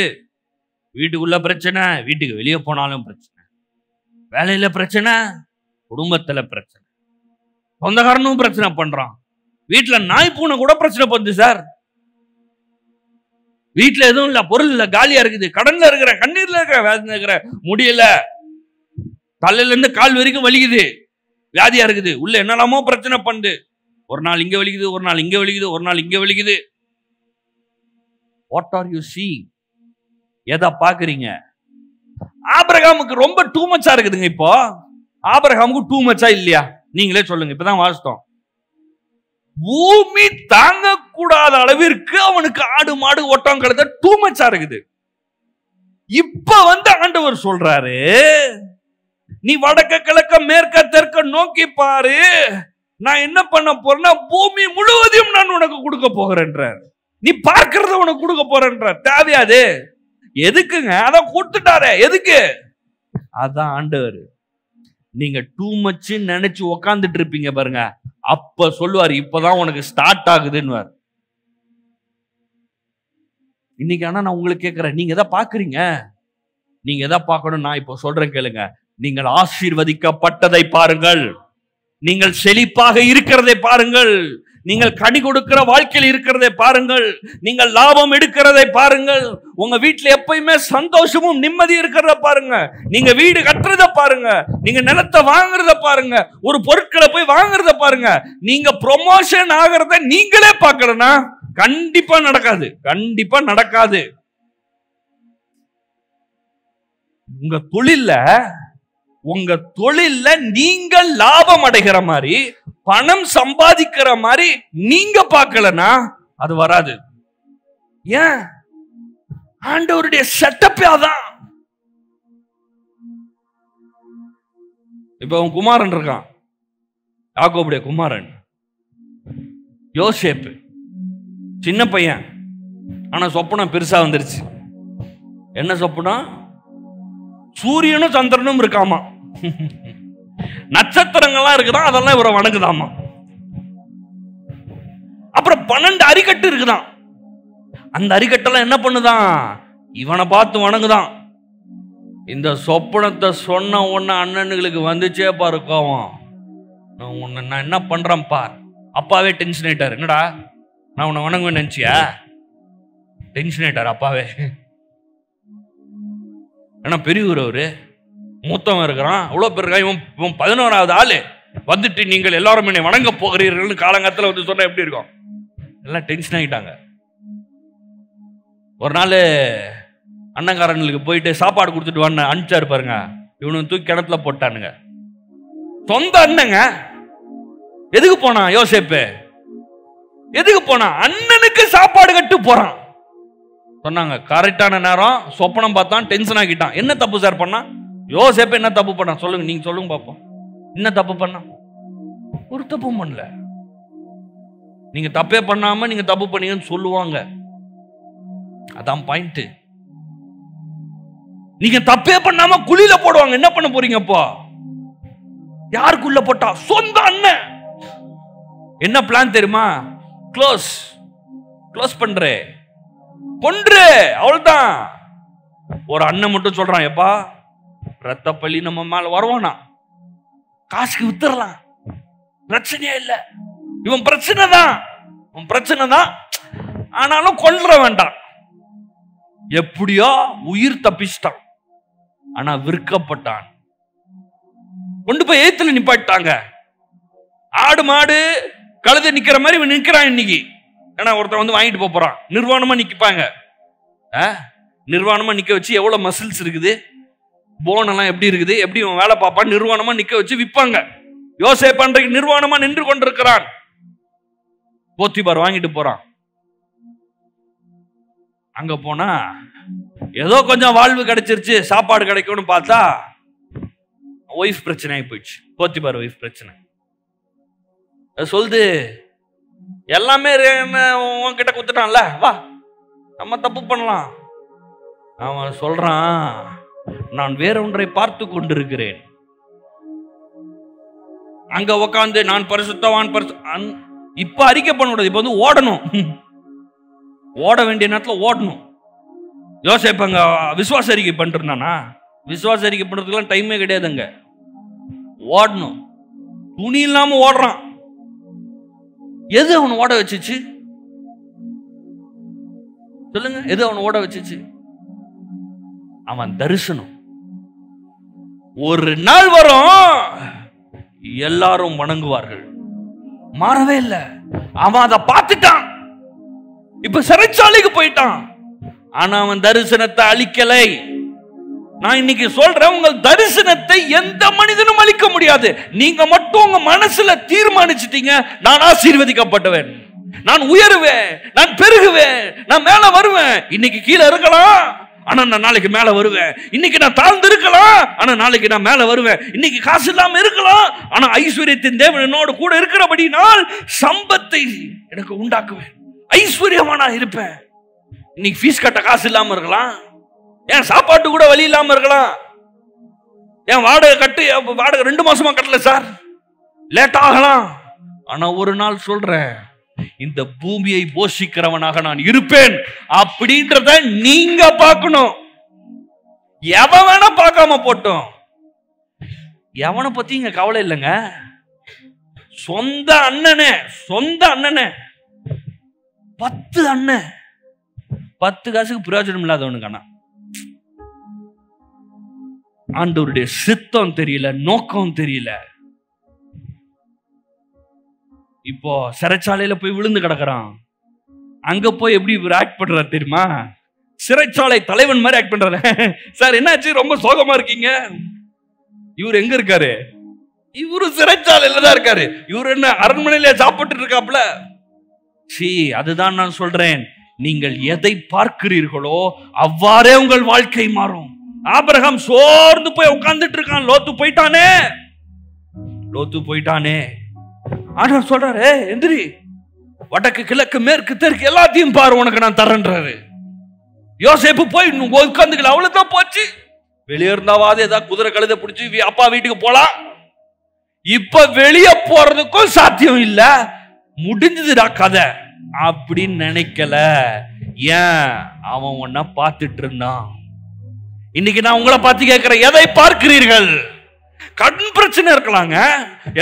வீட்டுக்குள்ள பிரச்சனை, வீட்டுக்கு வெளியே போனாலும் பிரச்சனை, வேலையில பிரச்சனை, குடும்பத்துல பிரச்சனை, சொந்தக்காரனும் பிரச்சனை பண்றான், வீட்டுல நாய் பூனை கூட பிரச்சனை பண்ணுது சார், வீட்டுல எதுவும் இல்ல, பொருள் இல்ல, காலியா இருக்குது, கடன்ல இருக்கிற, கண்ணீர்ல இருக்கிற, வேதனை இருக்கிற, முடியல, தலையில இருந்து கால் வரைக்கும் வலிக்குது, வியாதியா இருக்குது, உள்ள என்னெல்லாமோ பிரச்சனை பண்ணுது, ஒரு நாள் இங்க வலிக்குது, ஒரு நாள் இங்க வலிக்குது, ஒரு நாள் இங்க வலிக்குது. What are you seeing? எதை பாக்குறீங்க? ஆபிரகாமுக்கு ரொம்ப டூ மச்சா இருக்குதுங்க. இப்போ ஆபிரகாமுக்கு டூ மச்சா இல்லையா? நீங்களே சொல்லுங்க. இப்பதான் வாசித்தோம், பூமி தாங்க கூடாத அளவிற்கு அவனுக்கு ஆடு மாடு ஒட்டம் கழுத டூ மச்சா இருக்குது. இப்ப ஆண்டவர் சொல்றாரு, நீ வடக்க கிழக்க மேற்க தெற்க நோக்கி பாரு, நான் என்ன பண்ண போறேன்னா பூமி முழுவதையும் நான் உனக்கு கொடுக்க போகிறேன்றார். நீ பார்க்கறத உனக்கு கொடுக்க போறேன்றார். தேவையாது எதுக்குங்க? அதான் கொடுத்துட்டாரே, எதுக்கு? அதான் ஆண்டவர். நீங்க டூ மச் நினைச்சு உக்காந்துட்டு இருப்பீங்க பாருங்க, அப்ப சொல்லுவார் இப்பதான் உனக்கு ஸ்டார்ட் ஆகுதுன்னு. இன்னைக்கு ஆனா நான் உங்களுக்கு கேட்கிறேன், நீங்க எதை பாக்குறீங்க? நீங்க எதை பார்க்கணும்? நான் இப்போ சொல்றேன் கேளுங்க. நீங்கள் ஆசீர்வதிக்கப்பட்டதை பாருங்கள், நீங்கள் செழிப்பாக இருக்கிறதை பாருங்கள், நீங்கள் கனி கொடுக்கிற வாழ்க்கையில் இருக்கிறதை பாருங்கள், நீங்கள் லாபம் எடுக்கிறதை பாருங்கள், உங்க வீட்டுல எப்பயுமே சந்தோஷமும் நிம்மதி இருக்கிறத பாருங்க, நீங்க வீடு கட்டுறத பாருங்க, நீங்க நிலத்தை வாங்குறத பாருங்க, ஒரு பொருட்களை போய் வாங்குறத பாருங்க. நீங்க ப்ரொமோஷன் ஆகிறத நீங்களே பார்க்கலனா கண்டிப்பா நடக்காது, கண்டிப்பா நடக்காது. உங்க தொழில்ல நீங்கள் லாபம் அடைகிற மாதிரி, பணம் சம்பாதிக்கிற மாதிரி நீங்க பார்க்கலனா அது வராது. ஏன்? ஆண்டவருடைய செட்டப் அதான். இப்ப அவன் குமாரன் இருக்கான், யாக்கோபுடைய குமாரன் யோசேப்பு, சின்ன பையன், ஆனா சொப்பனம் பெருசா வந்துருச்சு. என்ன சொப்பனம்? சூரியனும் சந்திரனும் இருக்காமா, நட்சத்திரங்கள்லாம் இருக்குதான், அதெல்லாம் இவரை வணங்குதாமா. அப்புறம் 12 அரிக்கட்டு இருக்குதான், அந்த அரிக்கட்டெல்லாம் என்ன பண்ணுதான்? இவனை பார்த்து வணங்குதான். இந்த சொப்பனத்தை சொன்ன உடனே அண்ணனுங்களுக்கு வந்துச்சே பாரு கோவம். நான் என்ன பண்றேன் பார். அப்பாவே டென்ஷன் ஆயிட்டாரு. என்னடா நான் உன்னை வணங்குவேன் நினைச்சியா? டென்ஷன் ஆயிட்டாரு அப்பாவே. ஏன்னா பெரியவர் அவரு, மூத்தவன் இருக்கிறான், அவ்வளவு பேர் இருக்கான். இவன் 11வது ஆளு வந்துட்டு நீங்கள் எல்லாரும் என்னை வணங்க போகிறீர்கள் காலங்காலத்தில் வந்து சொன்னா எப்படி இருக்கும்? எல்லாம் டென்ஷன் ஆகிட்டாங்க. ஒரு நாள் அண்ணங்காரங்களுக்கு போயிட்டு சாப்பாடு கொடுத்துட்டு வான்னு அனுப்பிச்சாரு பாருங்க, இவனு தூக்கி கிணத்துல போட்டானுங்க. சொந்த அண்ணங்க. எதுக்கு போனா யோசேப்பு? எதுக்கு போனா? அண்ணனுக்கு சாப்பாடு கட்டு போறான். சொன்னாங்க கரெக்டான நேரம் சொப்பனம் பார்த்தான், டென்ஷன் ஆகிட்டான். என்ன தப்பு சார் பண்ணா? யோசேப்பு என்ன தப்பு பண்ணா சொல்லுங்க, நீங்க சொல்லுங்க பாப்போம். என்ன தப்பு பண்ணா? ஒரு தப்பும் பண்ணல. நீங்க தப்பே பண்ணாம நீங்க தப்பு பண்ணீங்கன்னு சொல்லுவாங்க, அதான் பாயிண்ட். நீங்க தப்பே பண்ணாம குழியில போடுவாங்க. என்ன பண்ண போறீங்க அப்போ? யாருக்குள்ள போட்டா? சொந்த அண்ணன். என்ன பிளான் தெரியுமா? க்ளோஸ் பண்றே, கொன்று, அவ்வளவுதான். ஒரு அண்ணன் மட்டும் சொல்றான், எப்பா ரத்த பள்ளி நம்ம மேல வருவானா, காசுக்கு வித்துறலாம், பிரச்சனையே இல்ல. இவன் பிரச்சனை தான், ஆனாலும் கொல்ற வேண்டாம். எப்படியோ உயிர் தப்பிச்சிட்டான், ஆனா விற்கப்பட்டான். கொண்டு போய் ஏத்துல நிப்பாட்டாங்க. ஆடு மாடு கழுதை நிக்கிற மாதிரி இவன் நிக்கிறான் இன்னைக்கு. ஏன்னா ஒருத்தர் வந்து வாங்கிட்டு போறான், நிர்வாணமா நிற்பாங்க. நிர்வாணமா நிக்க வச்சு எவ்வளவு மசில்ஸ் இருக்குது, போன் எல்லாம் எப்படி இருக்குது, எப்படி இவன் வேலை பார்ப்பான், நிர்வாணமா நிக்க வச்சு விற்பாங்க. யோசேப்பு அன்றைக்கு நிர்வாணமா நின்று கொண்டிருக்கிறான். போத்திபார் வாங்கிட்டு போறான். அங்க போனா ஏதோ கொஞ்சம் வாழ்வு கிடைச்சிருச்சு, சாப்பாடு கிடைக்கும்னு பார்த்தா ஒய்ஃப் பிரச்சனை ஆகி போயிடுச்சு. போத்திபார் ஒய்ஃப் பிரச்சனை சொல்லுது, எல்லாமே உன்கிட்ட குத்துட்டான்ல, வா நம்ம தப்பு பண்ணலாம். அவன் சொல்றான், நான் வேற ஒன்றை பார்த்து கொண்டிருக்கிறேன். அங்க உக்காந்து நான் பரிசுத்தவான் இப்ப அறிக்கை பண்ணக்கூடாது, இப்ப வந்து ஓடணும். ஓட வேண்டிய நேரத்தில் ஓடணும். யோசேப்பு அங்க விசுவாச அறிக்கை பண்ணிருந்தானா? விசுவாச அறிக்கை பண்றதுக்கெல்லாம் டைமே கிடையாதுங்க. ஓடணும், துணி இல்லாம ஓடுறான். எது அவன் ஓட வச்சிச்சு சொல்லுங்க? எது அவன் ஓட வச்சிச்சு? அவன் தரிசனம். ஒரு நாள் வரும் எல்லாரும் வணங்குவார்கள். மாறவே இல்லை. அவன் அதை பார்த்துட்டான். இப்ப சிறைச்சாலைக்கு போயிட்டான், ஆனா அவன் தரிசனத்தை அழிக்கலை. நான் இன்னைக்கு சொல்றேன், உங்கள் தரிசனத்தை எந்த மனிதனும் அழிக்க முடியாது. நீங்க மட்டும் உங்க மனசுல தீர்மானிச்சிட்டீங்க, நான் ஆசீர்வதிக்கப்பட்டவன், நான் உயருவேன், நான் பெருகுவேன், நான் மேல வருவேன். இன்னைக்கு கீழே இருக்கலாம், ஆனா நான் நாளைக்கு மேல வருவேன். இன்னைக்கு நான் தாழ்ந்து இருக்கலாம், ஆனா நாளைக்கு நான் மேல வருவேன். இன்னைக்கு காசு இல்லாம இருக்கலாம், ஆனா ஐஸ்வர்யத்தின் தேவன் என்னோட கூட இருக்கிறபடினால் சம்பத்தை எனக்கு உண்டாக்குவேன், ஐஸ்வர்யமானா இருப்பேன். இன்னைக்கு ஃபீஸ் கட்ட காசு இல்லாம இருக்கலாம், ஏன் சாப்பாட்டு கூட வழி இல்லாம இருக்கலாம், ஏன் வாடகை 2 மாசமா கட்டல சார், லேட் ஆகலாம். ஆனா ஒரு நாள் சொல்றேன், இந்த பூமியை போஷிக்கிறவனாக நான் இருப்பேன் அப்படின்றத நீங்க பார்க்கணும். எவன் வேணா பார்க்காம போட்டோம், எவனை பத்தி இங்க கவலை இல்லைங்க. சொந்த அண்ணனே 10 அண்ணன் 10 காசுக்கு பிரயோஜனம் இல்லாதவனுக்கான ஆண்டவருடைய சித்தம் தெரியல, நோக்கம் தெரியல. இப்போ சிறைச்சாலையில போய் விழுந்து கிடக்குறான். அங்க போய் எப்படி ஆக்ட் பண்றாரு தெரியுமா? சிறைச்சாலை தலைவன் மாதிரி ஆக்ட் பண்றாரு. சார் என்னாச்சு, ரொம்ப சோகமா இருக்கீங்க? இவர் எங்க இருக்காரு? இவரு சிறைச்சாலையில தான் இருக்காரு. இவர் என்ன அரண்மனையில சாப்பிட்டு இருக்காப்ல? அதுதான் நான் சொல்றேன், நீங்கள் எதை பார்க்கிறீர்களோ அவ்வாறே உங்கள் வாழ்க்கை மாறும். ஆபிரகாம் சோர்ந்து போய் உட்கார்ந்துட்டு இருக்கான். லோத்து போயிட்டானே. ஆண்டவர் சொல்றாரு, எந்திரி, வடக்கு கிழக்கு மேற்கு தெற்கு எல்லாத்தையும் பாரு, உனக்கு நான் தரேன்றாரு. யோசேப்பு போய் உட்கார்ந்துக்கல, அவ்வளவுதான் போச்சு. வெளியே இருந்தாவாது ஏதாவது குதிரை கழுதை பிடிச்சி அப்பா வீட்டுக்கு போலாம். இப்ப வெளியே போறதுக்கும் சாத்தியம் இல்ல, முடிஞ்சதுடா கதை அப்படின்னு நினைக்கல. ஏன்? அவன் உன்ன பார்த்துட்டு இருந்தான். இன்னைக்கு நான் உங்களை பார்த்து கேட்கிறேன், எதை பார்க்கிறீர்கள்? கடன் பிரச்சனை இருக்கலாங்க,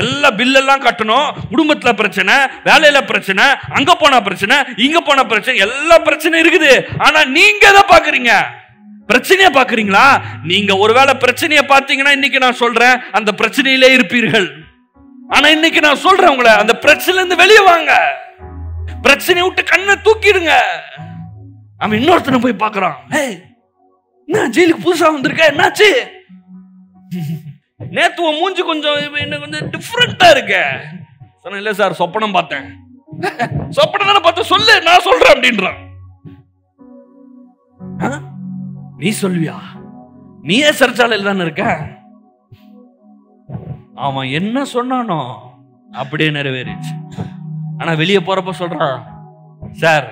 எல்லா பில்லெல்லாம் கட்டணும், குடும்பத்துல பிரச்சனை, வேலையில பிரச்சனை, அங்க போன பிரச்சனை, இங்க போன பிரச்சனை, எல்லா பிரச்சனை இருக்குது. ஆனா நீங்க எதை பாக்குறீங்க? பிரச்சனையை பாக்குறீங்களா? நீங்க ஒருவேளை பிரச்சனையை பார்த்தீங்கன்னா இன்னைக்கு நான் சொல்றேன், அந்த பிரச்சனையிலே இருப்பீர்கள். ஆனா இன்னைக்கு நான் சொல்றேன், உங்களை அந்த பிரச்சனையில இருந்து வெளியே வாங்க, பிரச்சனையை விட்டு கண்ணை தூக்கிடுங்க. அவன் இன்னொருத்தனை போய் பாக்குறான், என்ன ஜெயிலுக்கு புதுசா வந்திருக்க, என்னாச்சு? நேத்து மூஞ்சி கொஞ்சம் டிஃபரெண்டா இருக்க. இல்ல சார், சொப்பனம் பார்த்தேன். சொப்பனம் தானே பார்த்த, சொல்லு, நான் சொல்றேன் அப்படின்றான். நீ சொல்வியா? நீயே சிறைச்சாலையில் தானே இருக்க. அவன் என்ன சொன்னானோ அப்படியே நிறைவேறிச்சு. ஆனா வெளியே போறப்ப சொல்றான், சார்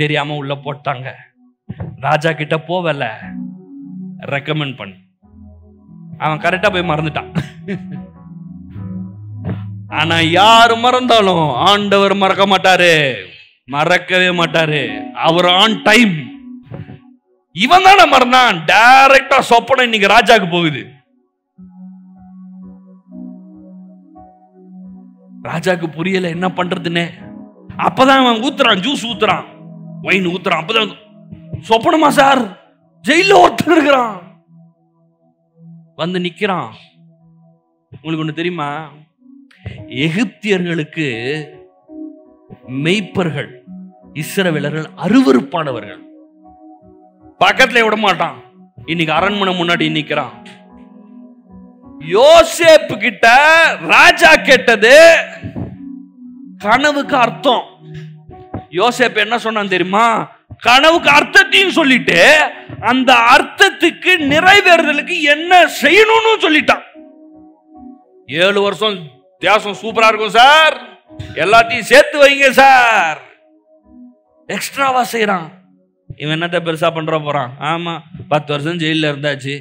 தெரியாம உள்ள போட்டாங்க, ராஜா கிட்ட போவல, ரெக்கமெண்ட் பண்ணு. அவன் கரெக்டா போய் மறந்துட்டான். ஆனா யாரு மறந்தாலும் ஆண்டவர் மறக்க மாட்டாரு, மறக்கவே மாட்டாரு. அவர் ஆன் டைம். இவன் தானே மறந்தான். டைரக்டா சொப்பனம் இன்னைக்கு ராஜாக்கு போகுது. ராஜாக்கு புரியல என்ன பண்றதுன்னு. அப்பதான் அவன் ஊத்துறான், ஜூஸ் ஊத்துறான், வைன் ஊத்துறான். அப்பதான் சொப்பனமா சார், ஜெயில ஒருத்தர் இருக்கிறான், வந்து நிக்கிறான். உங்களுக்கு ஒண்ணு தெரியுமா? எகிப்தியர்களுக்கு மெய்ப்பர்கள், இஸ்ரவேலர்கள் அருவருப்பானவர்கள், பக்கத்துல விட மாட்டான். இன்னைக்கு அரண்மனை முன்னாடி நிக்கிறான். யோசேப்பு கிட்ட ராஜா கேட்டது கனவுக்கு அர்த்தம். யோசேப்பு என்ன சொன்னான் தெரியுமா? கனவுக்கு அர்த்தத்தையும் சொல்லிட்டு அந்த அர்த்தத்துக்கு நிறைவேறுதலுக்கு என்ன செய்யணும்னு சொல்லிட்டான். 7 வருஷம் தேசம் சூப்பரா இருக்கும் சார், எல்லாத்தையும் சேர்த்து வைங்க சார். எக்ஸ்ட்ராவா செய்யறான். இவன் என்னத்த பெருசா பண்ற போறான்? ஆமா, 10 வருஷம் ஜெயில இருந்தாச்சு,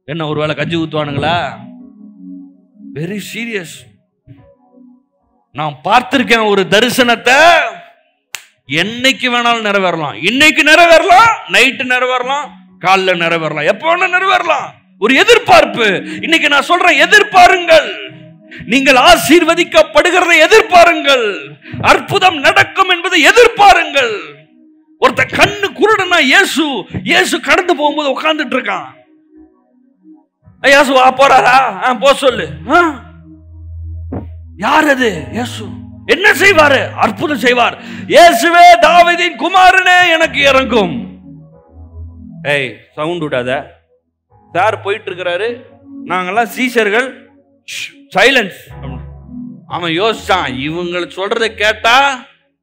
என்ன ஒருவேளை கஞ்சி ஊத்துவானுங்களா? Very serious. நான் பார்த்திருக்கேன் ஒரு தரிசனத்தை, என்னைக்கு வேணாலும் நிறைவேறலாம். இன்னைக்கு நிறைவேறலாம், நைட்டு நிறைவேறலாம், காலைல நிறைவேறலாம், எப்ப வேணா நிறைவேறலாம். ஒரு எதிர்பார்ப்பு. இன்னைக்கு நான் சொல்றேன், எதிர்பாருங்கள். நீங்கள் ஆசீர்வதிக்கப்படுகிறதை எதிர்பாருங்கள். அற்புதம் நடக்கும் என்பதை எதிர்பாருங்கள். ஒருத்த கண்ணு குருடனா இயேசு கடந்து போகும்போது உட்கார்ந்துட்டு இருக்கான். இயேசு போறாரா? போ சொல்லு. யார் அது? இயேசு. என்ன செய்வாரு? அற்புதம் செய்வார். இயேசுவே தாவீதின் குமாரனே எனக்கு இறங்கும். ஏய், சவுண்ட் விடாத. சார் போயிட்டு இருக்கிறாரு, நாங்கெல்லாம் சீஷர்கள், சைலன்ஸ். அவன் யோசிச்சான், இவங்களை சொல்றதை கேட்டா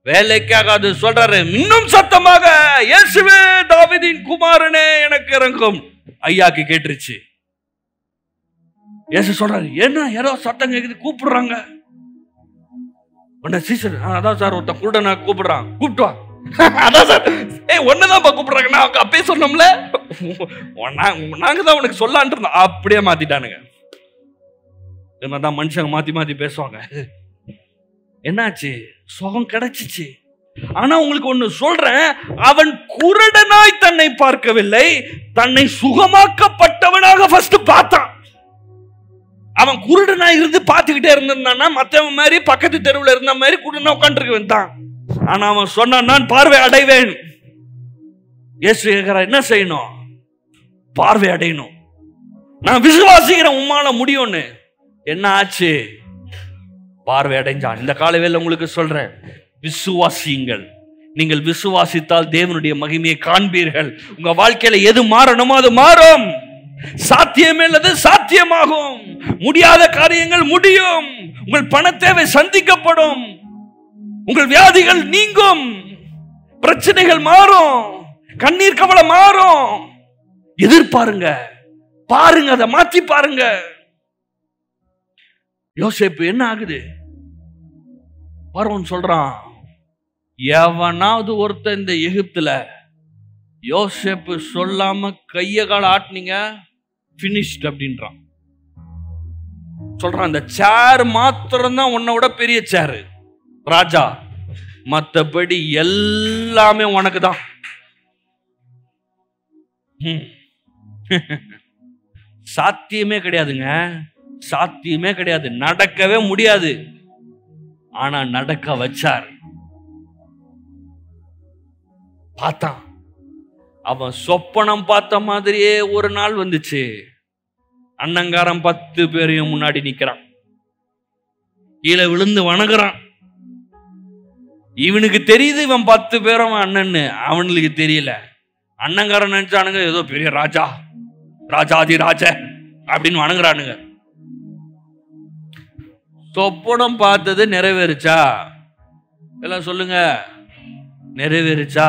வேலைக்காகாது சொல்றாரு. இன்னும் சத்தமாக, இயேசுவே தாவீதின் குமாரனே எனக்கு இறங்கும். ஐயாக்கு கேட்டுருச்சு. இயேசு சொல்றாரு, என்ன யாரோ சத்தம் கேக்குது, கூப்பிடுறாங்க. சீசர், அதான் சார் ஒருத்தன் குருடனை கூப்பிடுறான், கூப்பிட்டு வா. அதான் சார், ஒன்னதான் கூப்பிடுறாங்க. நான் அப்பயே சொன்னோம்ல, நாங்க தான் உனக்கு சொல்லான் இருந்தோம். அப்படியே மாத்திட்டானுங்க. மனுஷங்க மாத்தி மாத்தி பேசுவாங்க. என்னாச்சு? சுகம் கிடைச்சிச்சு. ஆனா உங்களுக்கு ஒண்ணு சொல்றேன், அவன் குருடனாய் தன்னை பார்க்கவில்லை, தன்னை சுகமாக்கப்பட்டவனாக ஃபர்ஸ்ட் பார்த்தான். அவன் குருடனாய் இருந்து பார்த்துக்கிட்டே இருந்திருந்தான்னா மற்றவன் மாதிரி பக்கத்து தெருவில் இருந்த மாதிரி குருடனா உட்காந்துருக்க வந்தான். ஆனா அவன் சொன்னான், நான் பார்வை அடைவேன். இயேசு கேட்கிறார், என்ன செய்யணும்? பார்வை அடையணும். நான் விசுவாசிக்கிறேன் உம்மால முடியும்னு. என்ன ஆச்சு? பார்வை அடைஞ்சான். இந்த காலைவேளை உங்களுக்கு சொல்றேன், விசுவாசியுங்கள். நீங்கள் விசுவாசித்தால் தேவனுடைய மகிமையை காண்பீர்கள். உங்க வாழ்க்கையில எது மாறணுமோ அது மாறும். சாத்தியமே இல்லது சாத்தியமாகும். முடியாத காரியங்கள் முடியும். உங்கள் பண தேவை சந்திக்கப்படும். உங்கள் வியாதிகள் நீங்கும். பிரச்சனைகள் மாறும். கண்ணீர் கவலை மாறும். எதிர்பாருங்க, பாருங்க, அதை மாத்தி பாருங்க. யோசேப்பு என்ன ஆகுது? பார்வோன் சொல்றான், எவனாவது ஒருத்தன் இந்த எகிப்துல யோசேப்பு சொல்லாம கைய கால ஆட்டினீங்க, பினிஷ்ட் அப்படின்றான். சொல்றான், அந்த சேர் மாத்திரம் தான் உன்னை விட பெரிய சேரு ராஜா, மற்றபடி எல்லாமே உனக்கு தான். சாத்தியமே கிடையாதுங்க, சாத்தியமே கிடையாது, நடக்கவே முடியாது. ஆனா நடக்க வச்சார். பார்த்தான். அவன் சொப்பனம் பார்த்த மாதிரியே ஒரு நாள் வந்துச்சு. அண்ணங்காரன் 10 பேரையும் முன்னாடி நிக்கிறான், கீழே விழுந்து வணங்குறான். இவனுக்கு தெரியுது இவன் 10 பேரும் அண்ணன்னு, அவனுக்கு தெரியல. அண்ணங்காரன் நினைச்சானுங்க ஏதோ பெரிய ராஜா, ராஜாதி ராஜ அப்படின்னு வணங்குறானுங்க. சொப்பனம் பார்த்தது நிறைவேறுச்சா? எல்லாம் சொல்லுங்க, நிறைவேறுச்சா?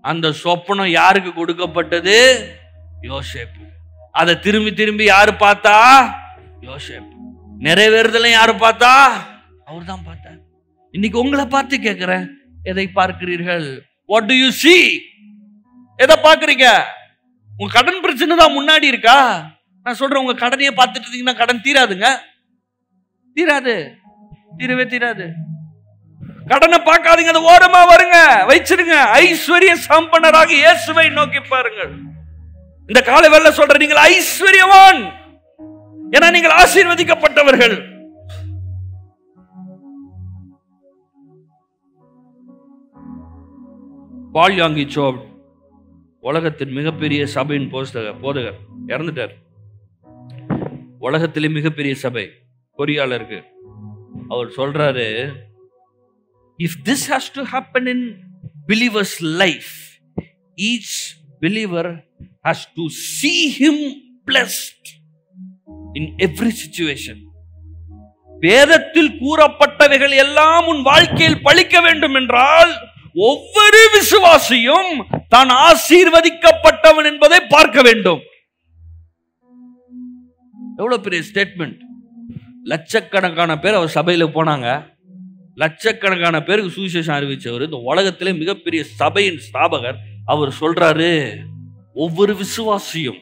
அந்த சொப்பனம் யாருக்கு கொடுக்கப்பட்டது? யோசேப்பு. அதை திரும்பி திரும்பி யாரு பார்த்தா? யோசேப்பு. நிறைவேறுதல யாரு பார்த்தா? அவர் தான் பார்த்தார். இன்னைக்கு உங்களை பார்த்து கேட்கிறேன், எதை பார்க்கிறீர்கள்? What do you see? எதை பார்க்கறீங்க? உங்க கடன் பிரச்சனை தான் முன்னாடி இருக்கா? நான் சொல்றேன், உங்க கடனையே பார்த்துட்டு இருந்தீங்கன்னா கடன் தீராதுங்க, தீராது, தீரவே தீராது. கடனை பார்க்காதீங்க, அதை ஓரமா வருங்க, வச்சிருங்க. ஐஸ்வர்ய சம்பன்னராக இயேசுவை நோக்கி பாருங்கள். இந்த காலை வேளை சொல்ற, நீங்கள் ஐஸ்வர்யவான், ஏன்னா நீங்கள் ஆசீர்வதிக்கப்பட்டவர்கள். பால் யாங்கி சோப் உலகத்தின் மிகப்பெரிய சபையின் போதகர் இறந்துட்டார். உலகத்திலே மிகப்பெரிய சபை கொரியால இருக்கு. அவர் சொல்றாரு, if this has to happen in believer's life, each believer has to see him blessed in every situation. வேதத்தில் கூறப்பட்டவைகள் எல்லாம் உன் வாழ்க்கையில் பலிக்க வேண்டும் என்றால் ஒவ்வொரு விசுவாசியும் தான் ஆசீர்வதிக்கப்பட்டவன் என்பதை பார்க்க வேண்டும். எவ்வளவு பெரிய ஸ்டேட்மெண்ட். லட்சக்கணக்கான பேர் அவர் சபையில போனாங்க. லட்சக்கணக்கான பேருக்கு சுவிசேஷம் அறிவிச்சவர், இந்த உலகத்திலே மிகப்பெரிய சபையின் ஸ்தாபகர். அவர் சொல்றாரு, ஒவ்வொரு விசுவாசியும்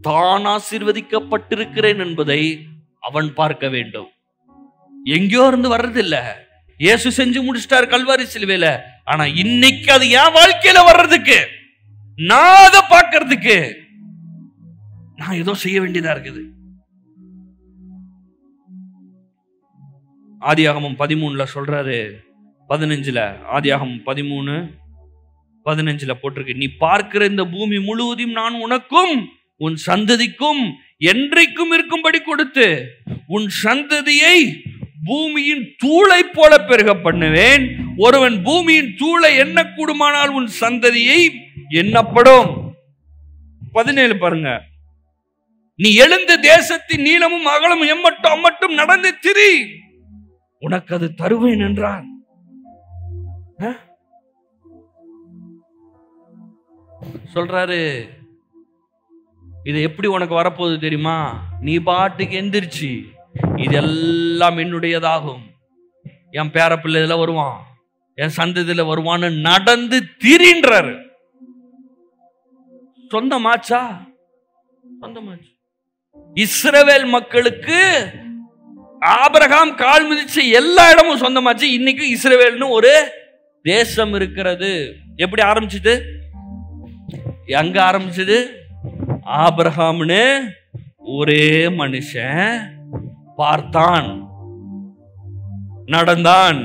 தான் ஆசீர்வதிக்கப்பட்டிருக்கிறேன் என்பதை அவன் பார்க்க வேண்டும். எங்கேயோ இருந்து வர்றதில்லை, இயேசு செஞ்சு முடிச்சிட்டார் கல்வாரி சிலுவையில. ஆனா இன்னைக்கு அது என் வாழ்க்கையில வர்றதுக்கு, நான் அதை பார்க்கறதுக்கு நான் ஏதோ செய்ய வேண்டியதா இருக்குது. ஆதியாகமம் 13 சொல்றாரு, 15 ஆதியாகமம் 13:15 போட்டிருக்கு, நீ பார்க்கிற இந்த பூமி முழுவதும் நான் உனக்கும் உன் சந்ததிக்கும் என்றைக்கும் இருக்கும்படி கொடுத்து உன் சந்ததியை பூமியின் தூளை போல பெருக பண்ணுவேன். ஒருவன் பூமியின் தூளை எண்ண கூடுமானால் உன் சந்ததியை எண்ணப்படும். 17 பாருங்க, நீ எழுந்த தேசத்தின் நீளமும் அகலமும் எம்மட்டும் அம்மட்டும் நடந்து திரி, உனக்கு அது தருவேன் என்றார். சொல்றாரு, இது எப்படி உனக்கு வரப்போகுது தெரியுமா? நீ பாட்டுக்கு எந்திரிச்சு இதெல்லாம் என்னுடையதாகும், என் பேர பிள்ளை இதுல வருவான், என் சந்ததியில வருவான்னு நடந்து திரின்றாரு. சொந்தமாச்சா? சொந்தமாச்சு. இஸ்ரவேல் மக்களுக்கு ஆபிரகாம் கால் மிதிச்ச எல்லா இடமும் சொந்தமாச்சு. இன்னைக்கு இஸ்ரவேல்னு ஒரு தேசம் இருக்கிறது. எப்படி ஆரம்பிச்சது? எங்க ஆரம்பிச்சது? ஆபிரகாம்னு ஒரே மனுஷன் பார்த்தான், நடந்தான்,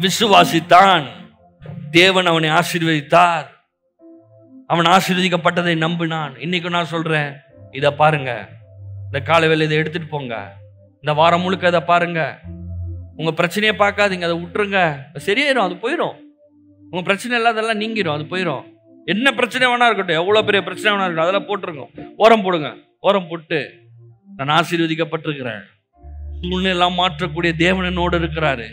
விசுவாசித்தான், தேவன் அவனை ஆசீர்வதித்தார், அவன் ஆசீர்வதிக்கப்பட்டதை நம்பினான். இன்னைக்கு நான் சொல்றேன், இதை பாருங்க, இந்த காலை வேளை இதை எடுத்துட்டு போங்க, இந்த வாரம் முழுக்க இதை பாருங்க. உங்க பிரச்சனையை பார்க்காதீங்க, அதை விட்டுருங்க, சரியாயிரும், அது போயிடும். உங்க பிரச்சனை இல்லாதெல்லாம் நீங்கிடும், அது போயிடும். என்ன பிரச்சனை வேணா இருக்கட்டும், எவ்வளவு பெரிய பிரச்சனை வேணா இருக்கட்டும், அதெல்லாம் போட்டுருங்க, ஓரம் போடுங்க. ஓரம் போட்டு, நான் ஆசீர்வதிக்கப்பட்டிருக்கிறேன், சூழ்நிலை எல்லாம் மாற்றக்கூடிய தேவன் என்னோடு இருக்கிறாரு,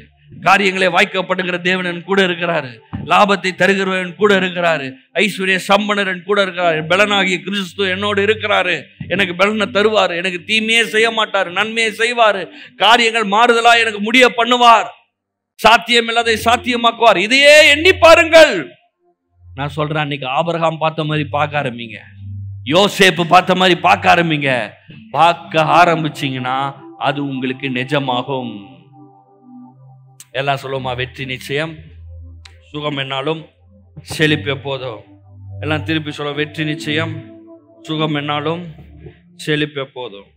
காரியங்களை வாய்க்கப்படுகிற தேவன் கூட இருக்கிறாரு, லாபத்தை தருகிறவன் கூட இருக்கிறாரு, ஐஸ்வர்ய சம்பனரன் கூட இருக்கிறாரு, பலனாகிய கிறிஸ்து என்னோடு இருக்கிறாரு, எனக்கு பலனை தருவாரு, எனக்கு தீமையே செய்ய மாட்டாரு, நன்மையை செய்வாரு, காரியங்கள் மாறுதலா எனக்கு முடிய பண்ணுவார், சாத்தியம் இல்லாதை சாத்தியமாக்குவார். இதையே எண்ணி பாருங்கள். நான் சொல்றேன், அன்னைக்கு ஆபிரகாம் பார்த்த மாதிரி பார்க்க ஆரம்பிங்க, யோசேப்பு பார்த்த மாதிரி பார்க்க ஆரம்பிங்க. பார்க்க ஆரம்பிச்சீங்கன்னா அது உங்களுக்கு நிஜமாகும். எல்லாம் சொல்லுமா, வெற்றி நிச்சயம், சுகம் என்னாலும், செழிப்பு எப்போதும். எல்லாம் திருப்பி சொல்ல, வெற்றி நிச்சயம், சுகம் என்னாலும், செழிப்பு எப்போதும்.